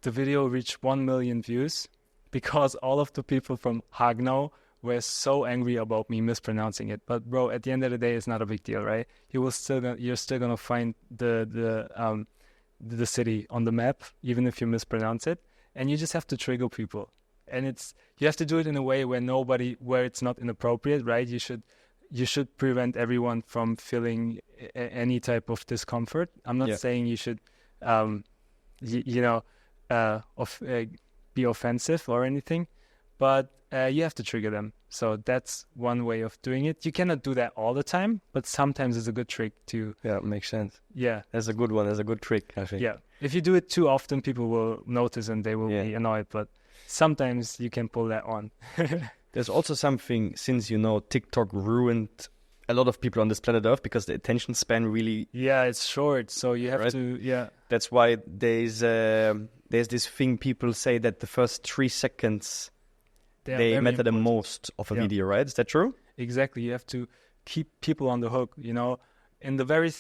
the video reached 1 million views because all of the people from Haktan were so angry about me mispronouncing it. But bro, at the end of the day, it's not a big deal, right? You're still gonna find the city on the map, even if you mispronounce it. And you just have to trigger people. And you have to do it in a way where it's not inappropriate, right? You should prevent everyone from feeling any type of discomfort. I'm not saying you should, be offensive or anything, but you have to trigger them. So that's one way of doing it. You cannot do that all the time, but sometimes it's a good trick to. Yeah, it makes sense. Yeah, that's a good one. That's a good trick, I think. Yeah, if you do it too often, people will notice and they will be annoyed. But sometimes you can pull that on. There's also something, since TikTok ruined a lot of people on this planet Earth because the attention span really... Yeah, it's short, so you have to... Yeah. That's why there's this thing people say that the first 3 seconds, they matter the most of a video, right? Is that true? Exactly. You have to keep people on the hook, In the very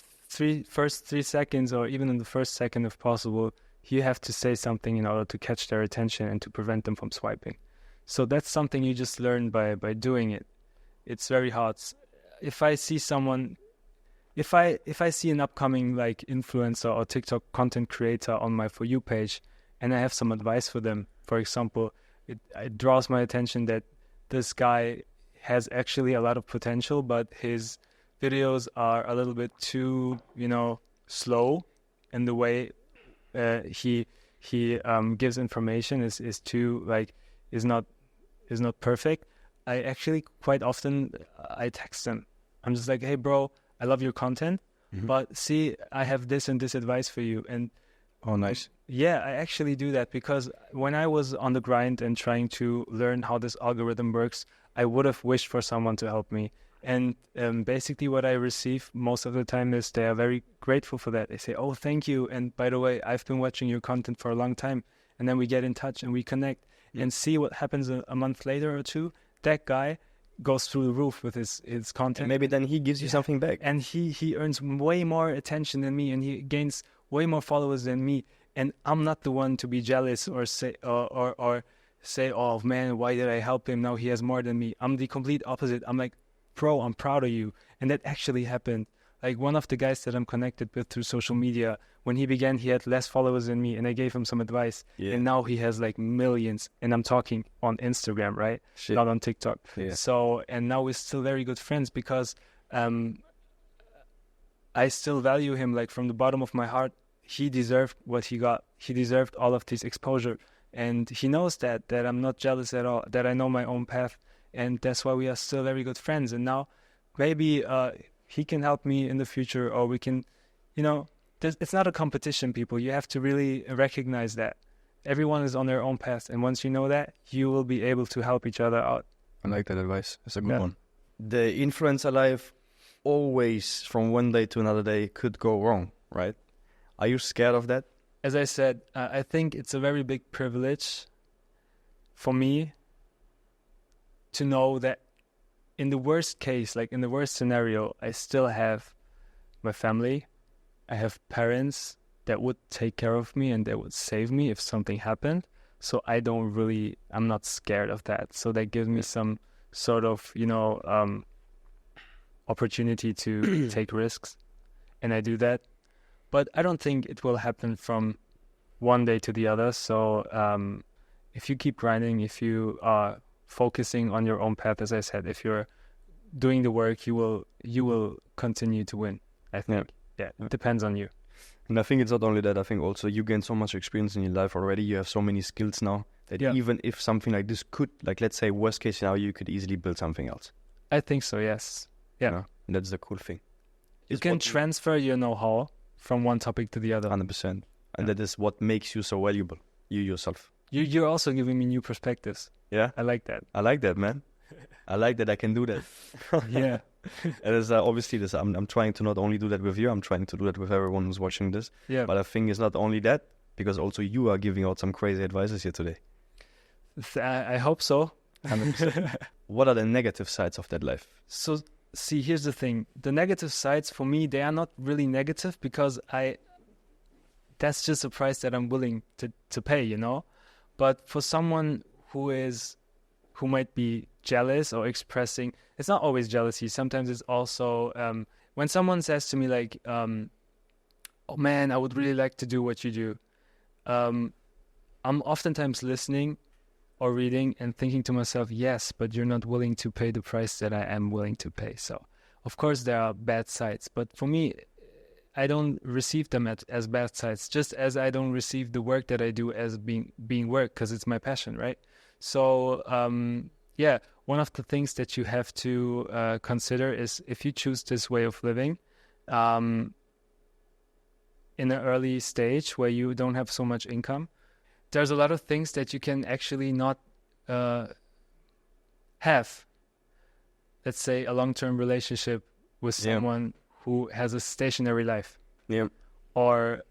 first 3 seconds, or even in the first second if possible, you have to say something in order to catch their attention and to prevent them from swiping. So that's something you just learn by doing it. It's very hard. If I see someone, if I see an upcoming like influencer or TikTok content creator on my For You page, and I have some advice for them, for example, it draws my attention that this guy has actually a lot of potential, but his videos are a little bit too, slow in the way he gives information is not perfect. I actually quite often I text him. I'm just like, hey bro, I love your content, but see, I have this and this advice for you. And oh, nice. Yeah, I actually do that because when I was on the grind and trying to learn how this algorithm works, I would have wished for someone to help me. And basically what I receive most of the time is they are very grateful for that. They say, oh, thank you. And by the way, I've been watching your content for a long time. And then we get in touch and we connect and see what happens a month later or two. That guy goes through the roof with his content. And maybe then he gives you something back. And he earns way more attention than me, and he gains way more followers than me. And I'm not the one to be jealous or say, oh man, why did I help him? Now he has more than me. I'm the complete opposite. I'm like, bro, I'm proud of you. And that actually happened. Like one of the guys that I'm connected with through social media, when he began, he had less followers than me, and I gave him some advice. Yeah. And now he has like millions, and I'm talking on Instagram, right? Shit. Not on TikTok. Yeah. So, and now we're still very good friends because I still value him like from the bottom of my heart. He deserved what he got. He deserved all of this exposure. And he knows that I'm not jealous at all, that I know my own path. And that's why we are still very good friends. And now maybe he can help me in the future, or we can, it's not a competition, people. You have to really recognize that. Everyone is on their own path. And once you know that, you will be able to help each other out. I like that advice. It's a good one. The influencer life always, from one day to another day, could go wrong, right? Are you scared of that? As I said, I think it's a very big privilege for me to know that in the worst case, like in the worst scenario, I still have my family. I have parents that would take care of me and that would save me if something happened. So I'm not scared of that. So that gives me some sort of, opportunity to take risks. And I do that. But I don't think it will happen from one day to the other. So if you keep grinding, if you are focusing on your own path, as I said, if you're doing the work, you will continue to win. I think. Yeah, it depends on you. And I think it's not only that. I think also you gain so much experience in your life already. You have so many skills now that even if something like this could, like let's say worst case scenario, you could easily build something else. I think so. Yes. Yeah. And that's the cool thing. You can transfer your know-how from one topic to the other. 100%. And that is what makes you so valuable. You yourself. You're also giving me new perspectives. Yeah. I like that. I like that, man. I like that I can do that. Yeah. And it's obviously this. I'm trying to not only do that with you. I'm trying to do that with everyone who's watching this. Yeah. But I think it's not only that, because also you are giving out some crazy advices here today. I hope so. 100%. What are the negative sides of that life? So, see, here's the thing. The negative sides for me, they are not really negative because that's just a price that I'm willing to pay, you know? But for someone who might be jealous or expressing, it's not always jealousy. Sometimes it's also, when someone says to me like, oh man, I would really like to do what you do. I'm oftentimes listening or reading and thinking to myself, yes, but you're not willing to pay the price that I am willing to pay. So, of course, there are bad sides. But for me, I don't receive them as bad sides, just as I don't receive the work that I do as being work, because it's my passion, right? So, yeah, one of the things that you have to consider is if you choose this way of living in an early stage where you don't have so much income, there's a lot of things that you can actually not have. Let's say a long-term relationship with someone who has a stationary life. Yeah. Or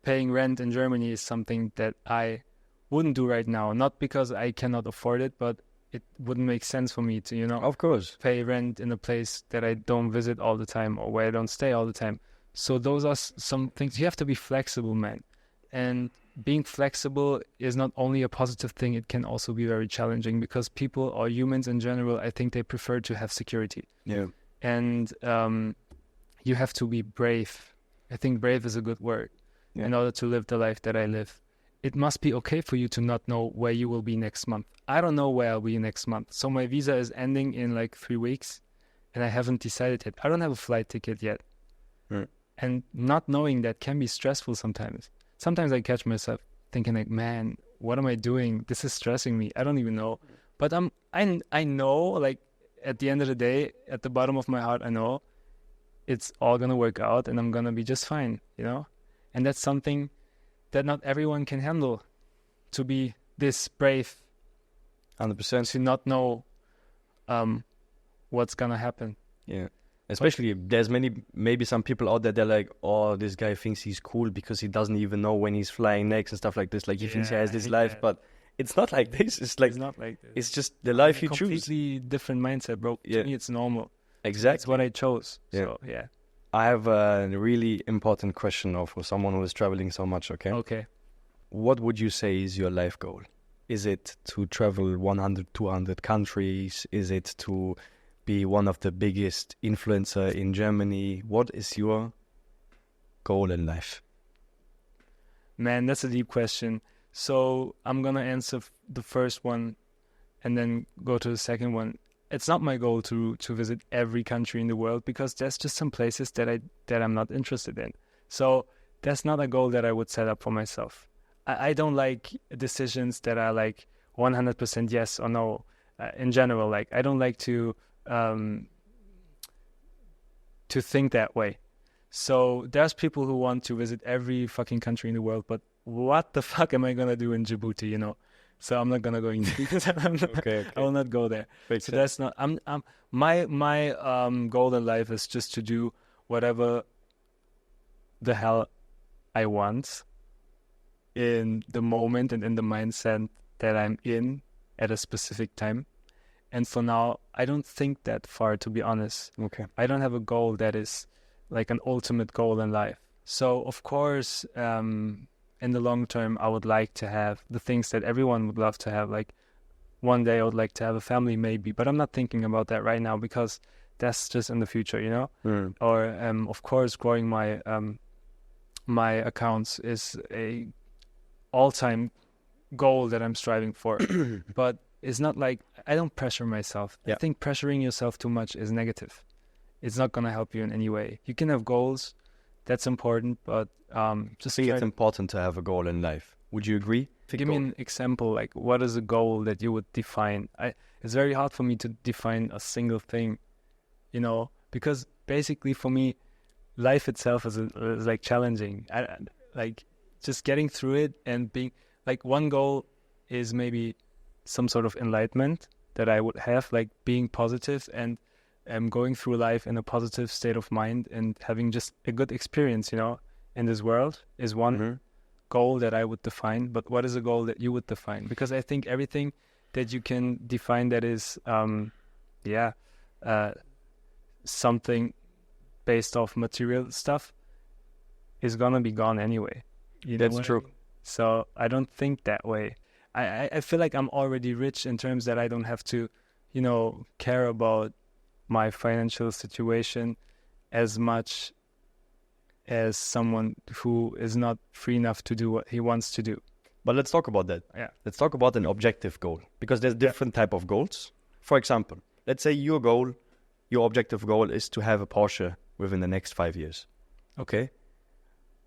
paying rent in Germany is something that I wouldn't do right now. Not because I cannot afford it, but it wouldn't make sense for me to, of course, pay rent in a place that I don't visit all the time or where I don't stay all the time. So those are some things. You have to be flexible, man. And being flexible is not only a positive thing, it can also be very challenging because people or humans in general, I think they prefer to have security. Yeah. And you have to be brave. I think brave is a good word in order to live the life that I live. It must be okay for you to not know where you will be next month. I don't know where I'll be next month. So my visa is ending in like 3 weeks and I haven't decided yet. I don't have a flight ticket yet. Mm. And not knowing that can be stressful sometimes. Sometimes I catch myself thinking like, man, what am I doing? This is stressing me. I don't even know. But I know, like, at the end of the day, at the bottom of my heart, I know it's all going to work out and I'm going to be just fine, you know? And that's something that not everyone can handle, to be this brave. 100%. To not know what's going to happen. Yeah. Especially, there's maybe some people out there, they're like, oh, this guy thinks he's cool because he doesn't even know when he's flying next and stuff like this. Like, he thinks he has this life, but it's not like this. It's like, it's not like this. It's just the life you choose. Completely different mindset, bro. To me, it's normal. Exactly. It's what I chose. Yeah. So, yeah. I have a really important question now for someone who is traveling so much, okay? Okay. What would you say is your life goal? Is it to travel 100, 200 countries? Is it to be one of the biggest influencer in Germany? What is your goal in life? Man, that's a deep question. So I'm going to answer the first one and then go to the second one. It's not my goal to visit every country in the world because there's just some places that I'm not interested in. So that's not a goal that I would set up for myself. I don't like decisions that are like 100% yes or no. In general, like I don't like to think that way. So there's people who want to visit every fucking country in the world, but what the fuck am I gonna do in Djibouti, you know? So I'm not gonna go in because okay. I will not go there. Makes so sense. That's not my goal in life is just to do whatever the hell I want in the moment and in the mindset that I'm in at a specific time. And for now, I don't think that far, to be honest. Okay. I don't have a goal that is like an ultimate goal in life. So, of course, in the long term, I would like to have the things that everyone would love to have. Like one day I would like to have a family maybe, but I'm not thinking about that right now because that's just in the future, you know? Mm. Or, of course, growing my my accounts is a all-time goal that I'm striving for. But it's not like I don't pressure myself. Yeah. I think pressuring yourself too much is negative. It's not going to help you in any way. You can have goals. That's important, but just I think it's important to have a goal in life. Would you agree? give me an example. Like, what is a goal that you would define? It's very hard for me to define a single thing, you know, because basically for me, life itself is like challenging. Like just getting through it and being like one goal is maybe some sort of enlightenment that I would have, like being positive and going through life in a positive state of mind and having just a good experience, you know, in this world is one goal that I would define, but what is a goal that you would define? Because I think everything that you can define that is, something based off material stuff is gonna be gone anyway. You know That's what I true. mean? So I don't think that way. I feel like I'm already rich in terms that I don't have to, care about my financial situation as much as someone who is not free enough to do what he wants to do. But let's talk about that. Yeah. Let's talk about an objective goal, because there's different type of goals. For example, let's say your objective goal is to have a Porsche within the next 5 years. Okay.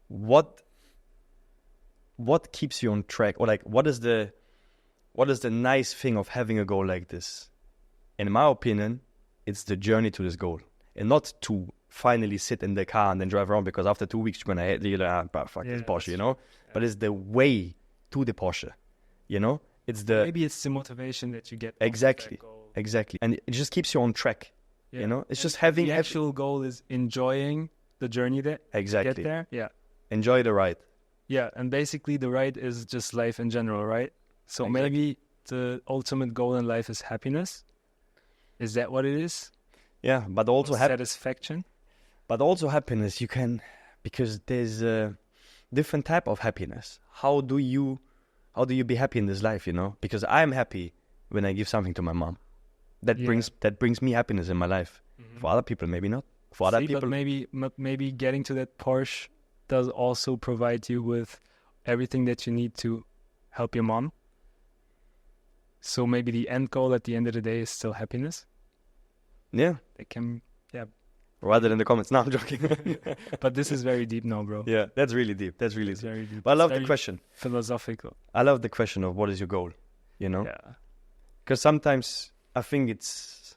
What keeps you on track, or like what is the nice thing of having a goal like this? In my opinion, it's the journey to this goal, and not to finally sit in the car and then drive around, because after 2 weeks you're gonna hate this Porsche, Yeah. But it's the way to the Porsche, It's the Maybe it's the motivation that you get. off of Exactly. that goal. exactly, and it just keeps you on track. Yeah. It's And just having the actual goal is enjoying the journey that exactly get there. Yeah. enjoy the ride. Yeah, and basically the ride is just life in general, right? So Exactly. maybe the ultimate goal in life is happiness. Is that what it is? Yeah, but also Or satisfaction? happiness you can, because there's a different type of happiness. How do you be happy in this life? Because I'm happy when I give something to my mom. That Yeah. brings me happiness in my life. For other people, maybe not. For other See, people, but maybe getting to that Porsche does also provide you with everything that you need to help your mom. So maybe the end goal at the end of the day is still happiness. yeah. It can, Rather in the comments. No, I'm joking. but this is very deep now, bro. Yeah, that's really deep. That's really It's deep. very deep. But I It's love the very question. philosophical. I love the question of what is your goal. Yeah. Because sometimes I think it's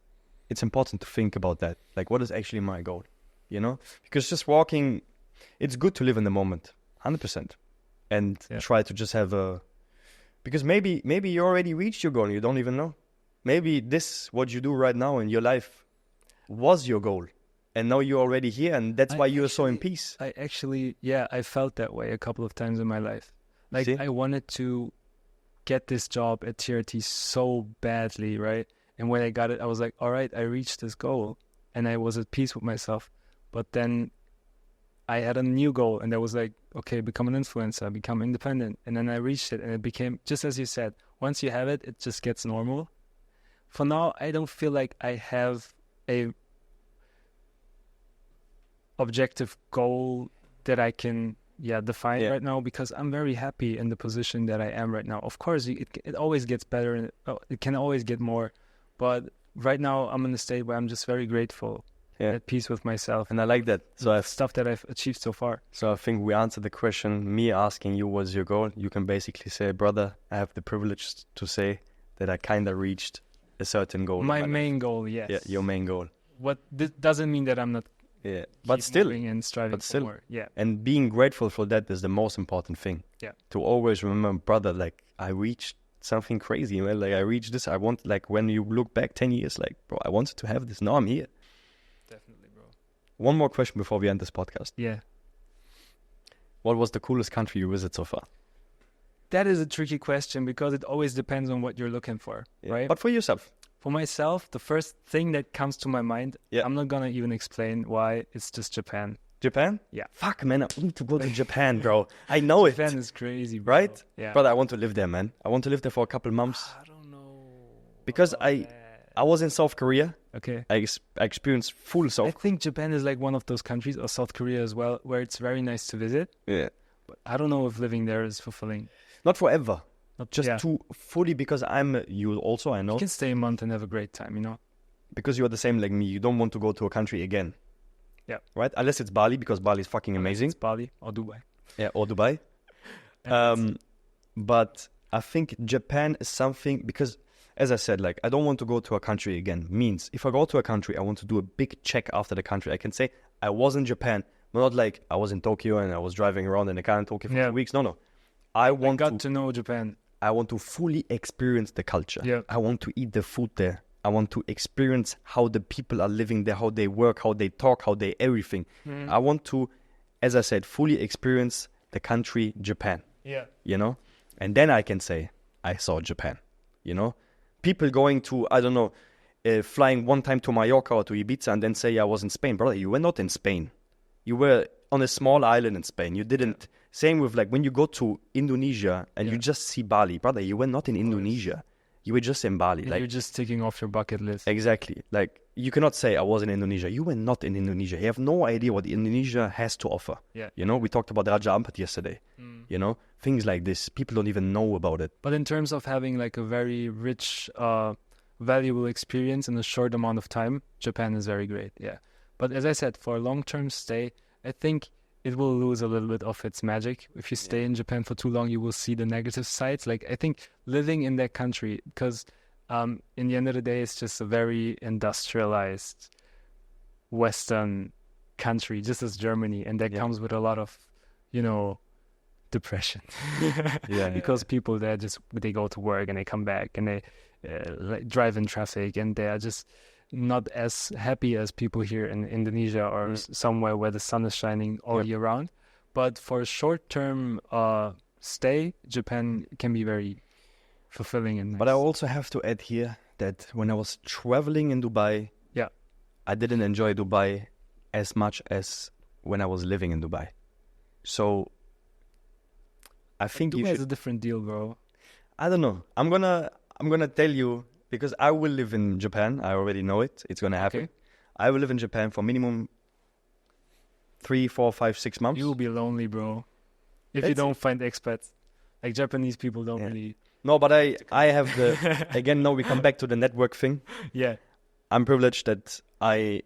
important to think about that. Like, what is actually my goal? Because just walking, it's good to live in the moment, 100%, and Yeah. try to just have because maybe you already reached your goal and you don't even know. Maybe what you do right now in your life was your goal, and now you're already here, and that's why you're so in peace. I actually, I felt that way a couple of times in my life. Like, See? I wanted to get this job at TRT so badly, right? And when I got it, I was like, all right, I reached this goal, and I was at peace with myself. But then I had a new goal, and I was like, okay, become an influencer, become independent. And then I reached it, and it became, just as you said, once you have it, it just gets normal. For now, I don't feel like I have a objective goal that I can define Yeah. right now, because I'm very happy in the position that I am right now. Of course, it always gets better, and it can always get more. But right now, I'm in a state where I'm just very grateful, Yeah. at peace with myself, And I like that. So stuff that I've achieved so far. I think we answered the question. Me asking you what's your goal, you can basically say, brother, I have the privilege to say that I kind of reached a certain goal. in My life. main goal, yes. Yeah, your main goal. This doesn't mean that I'm not Yeah, but keep still, moving and striving but for still. more. Yeah. and being grateful for that is the most important thing. Yeah. To always remember, brother, like I reached something crazy, man. Like I reached this. I want, like when you look back 10 years, like, bro, I wanted to have this. Now I'm here. Definitely, bro. One more question before we end this podcast. Yeah. What was the coolest country you visited so far? That is a tricky question, because it always depends on what you're looking for, Yeah. right? But for yourself. For myself, the first thing that comes to my mind, Yeah. I'm not gonna even explain why, it's just Japan. Japan? Yeah. Fuck, man, I need to go to Japan, bro. I know it. Japan is crazy, bro. Right? Yeah. Brother, I want to live there, man. I want to live there for a couple months. I don't know. Because about that. I was in South Korea. Okay. I experienced full I South. think Japan is like one of those countries, or South Korea as well, where it's very nice to visit. Yeah. But I don't know if living there is fulfilling. Not forever. Not Just yeah. to fully, because you also, I know. You can stay a month and have a great time, Because you're the same like me, you don't want to go to a country again. Yeah. Right? Unless it's Bali, because Bali is fucking amazing. It's Bali or Dubai. Yeah, or Dubai. But I think Japan is something, because as I said, like, I don't want to go to a country again. Means if I go to a country, I want to do a big check after the country. I can say I was in Japan, but not like I was in Tokyo and I was driving around in a car in Tokyo for 2 weeks. No. I got to know Japan. I want to fully experience the culture. Yeah. I want to eat the food there. I want to experience how the people are living there, how they work, how they talk, how they everything. I want to, as I said, fully experience the country Japan. Yeah. you know? And then I can say, I saw Japan, you know? People going to, I don't know, flying one time to Mallorca or to Ibiza and then say, I was in Spain. Brother, you were not in Spain. You were on a small island in Spain. You didn't. Same with like when you go to Indonesia and you just see Bali. Brother, you were not in Indonesia. You were just in Bali. And like you're just ticking off your bucket list. Exactly. Like you cannot say I was in Indonesia. You were not in Indonesia. You have no idea what Indonesia has to offer. Yeah. You know, we talked about Raja Ampat yesterday. You know, things like this. People don't even know about it. But in terms of having like a very rich, valuable experience in a short amount of time, Japan is very great. Yeah. But as I said, for a long-term stay, I think it will lose a little bit of its magic. If you stay in Japan for too long, you will see the negative sides. Like I think living in that country, because in the end of the day, it's just a very industrialized Western country, just as Germany, and that comes with a lot of, you know, depression. Because people there they go to work and they come back and they like drive in traffic and they are just not as happy as people here in Indonesia or somewhere where the sun is shining all year round. But for a short-term stay, Japan can be very fulfilling and nice. But I also have to add here that when I was traveling in Dubai, I didn't enjoy Dubai as much as when I was living in Dubai. So I think Dubai is a different deal, bro. I don't know. I'm gonna tell you because I will live in Japan. I already know it. It's gonna happen. Okay. I will live in Japan for minimum 3, 4, 5, 6 months. You will be lonely, bro. If you don't find expats. Like Japanese people don't really... No, but I have the... Again, no, we come back to the network thing. Yeah. I'm privileged that I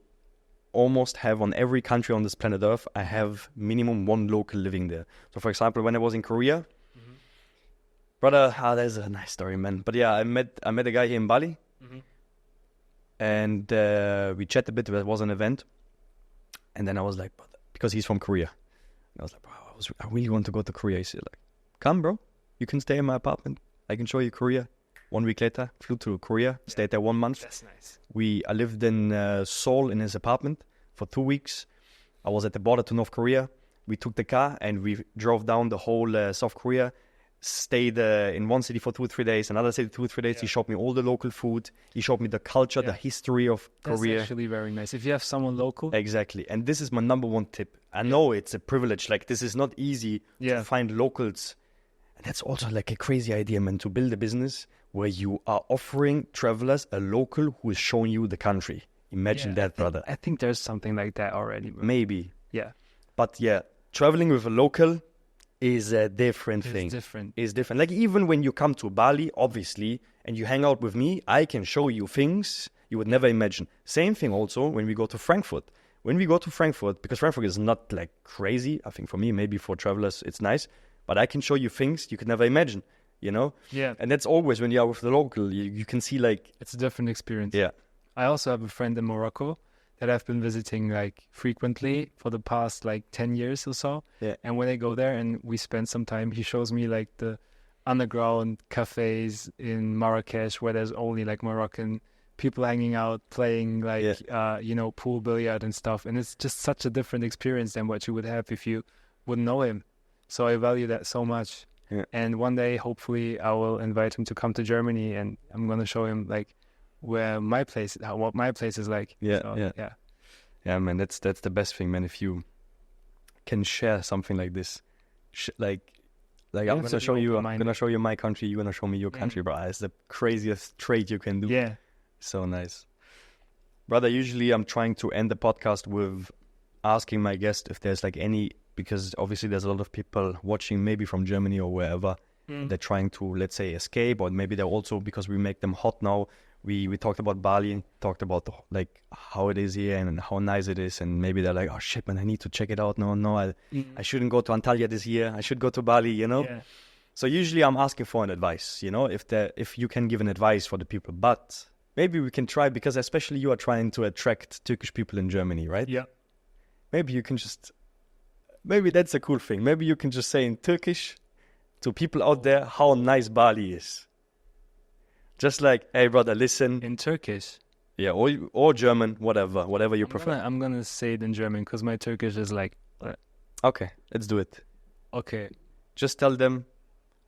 almost have on every country on this planet Earth, I have minimum one local living there. So for example, when I was in Korea, brother, there's a nice story, man. But yeah, I met a guy here in Bali, and we chatted a bit. There was an event, and then I was like, because he's from Korea, and I was like, bro, I really want to go to Korea. He said, like, come, bro, you can stay in my apartment. I can show you Korea. 1 week later, flew to Korea, stayed there 1 month. That's nice. I lived in Seoul in his apartment for 2 weeks. I was at the border to North Korea. We took the car and we drove down the whole South Korea. Stayed in one city for 2 or 3 days, another city 2 or 3 days. He showed me all the local food. He showed me the culture, the history of Korea. That's actually very nice. If you have someone local. Exactly. And this is my number one tip. I know it's a privilege. Like, this is not easy to find locals. And that's also like a crazy idea, man, to build a business where you are offering travelers a local who is showing you the country. Imagine that, brother. I think there's something like that already, bro. Maybe. Yeah. But yeah, traveling with a local is a different thing. It's different. Like even when you come to Bali, obviously, and you hang out with me, I can show you things you would never imagine. Same thing also when we go to Frankfurt. When we go to Frankfurt, because Frankfurt is not like crazy, I think for me, maybe for travelers, it's nice, but I can show you things you could never imagine, you know? Yeah. And that's always when you are with the local, you can see like... It's a different experience. Yeah. I also have a friend in Morocco that I've been visiting like frequently for the past like 10 years or so. Yeah. And when I go there and we spend some time, he shows me like the underground cafes in Marrakesh where there's only like Moroccan people hanging out, playing like, you know, pool billiard and stuff. And it's just such a different experience than what you would have if you wouldn't know him. So I value that so much. Yeah. And one day, hopefully, I will invite him to come to Germany and I'm going to show him like what my place is like. Yeah, man, that's the best thing, man. If you can share something like this, like I'm gonna show you my country, you're gonna show me your country, bro. It's the craziest trait you can do. Yeah, so nice, brother. Usually, I'm trying to end the podcast with asking my guest if there's like any, because obviously there's a lot of people watching, maybe from Germany or wherever. They're trying to, let's say, escape, or maybe they're also, because we make them hot now. We talked about Bali, talked about like how it is here and how nice it is, and maybe they're like, oh shit, man, I need to check it out. No, I shouldn't go to Antalya this year. I should go to Bali, you know. Yeah. So usually I'm asking for an advice, you know, if you can give an advice for the people. But maybe we can try, because especially you are trying to attract Turkish people in Germany, right? Yeah. Maybe that's a cool thing. Maybe you can just say in Turkish to people out there how nice Bali is. Just like, hey, brother, listen. In Turkish? Yeah, or German, whatever you prefer. I'm going to say it in German because my Turkish is like... Okay, let's do it. Okay. just tell them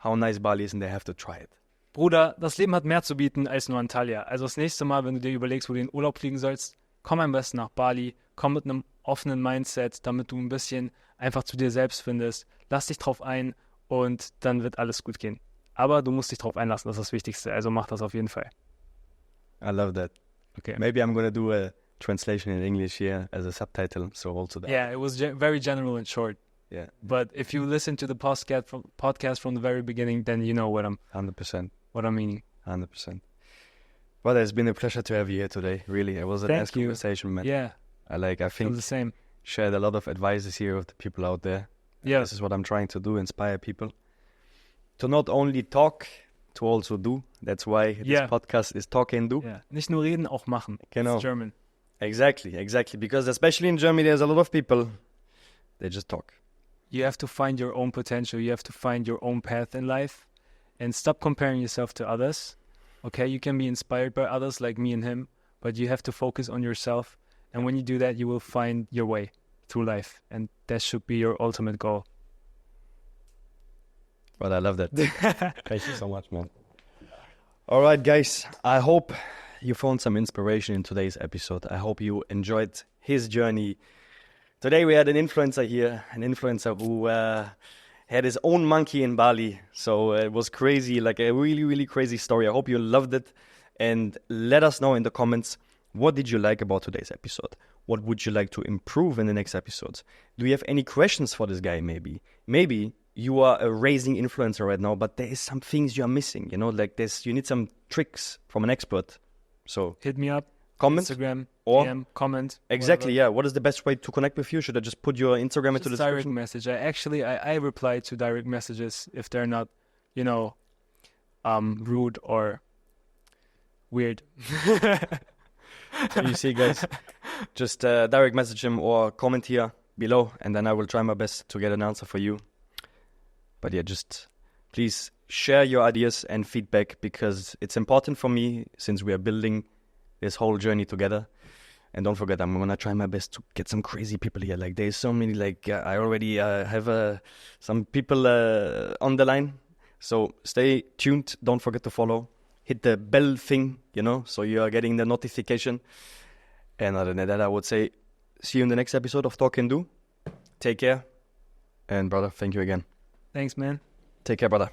how nice Bali is and they have to try it. Bruder, das Leben hat mehr zu bieten als nur Antalya. Also das nächste Mal, wenn du dir überlegst, wo du in Urlaub fliegen sollst, komm am besten nach Bali, komm mit einem offenen Mindset, damit du ein bisschen einfach zu dir selbst findest. Lass dich drauf ein und dann wird alles gut gehen. Aber du musst dich drauf einlassen, das ist das Wichtigste. Also mach das auf jeden Fall. I love that. Okay. Maybe I'm going to do a translation in English here as a subtitle, so also that. Yeah, it was very general and short. Yeah. But if you listen to the podcast from the very beginning, then you know what I'm 100%. meaning. 100%. Well, it's been a pleasure to have you here today. Really, it was a nice conversation, man. Yeah. I think the same. Shared a lot of advices here of the people out there. Yeah. This is what I'm trying to do, inspire people to not only talk, to also do. That's why this podcast is talk and do. Yeah. Nicht nur reden, auch machen. Genau. It's German. Exactly. Because especially in Germany, there's a lot of people, they just talk. You have to find your own potential. You have to find your own path in life and stop comparing yourself to others. Okay, you can be inspired by others like me and him, but you have to focus on yourself. And when you do that, you will find your way through life. And that should be your ultimate goal. Well, I love that. Thank you so much, man. All right, guys. I hope you found some inspiration in today's episode. I hope you enjoyed his journey. Today we had an influencer here, who had his own monkey in Bali. So it was crazy, like a really, really crazy story. I hope you loved it. And let us know in the comments, what did you like about today's episode? What would you like to improve in the next episodes? Do you have any questions for this guy maybe? Maybe you are a rising influencer right now, but there is some things you are missing, like you need some tricks from an expert. So hit me up. Comment. Instagram, or DM, comment. Exactly, whatever. yeah. What is the best way to connect with you? Should I just put your Instagram into the direct description? message. I reply to direct messages if they're not, rude or weird. So you see, guys, just direct message him or comment here below, and then I will try my best to get an answer for you. But yeah, just please share your ideas and feedback, because it's important for me, since we are building this whole journey together. And don't forget, I'm gonna try my best to get some crazy people here. Like, there's so many, I already have some people on the line. So stay tuned. Don't forget to follow. Hit the bell thing, so you are getting the notification. And other than that, I would say, see you in the next episode of Talk and Do. Take care. And brother, thank you again. Thanks, man. Take care, brother.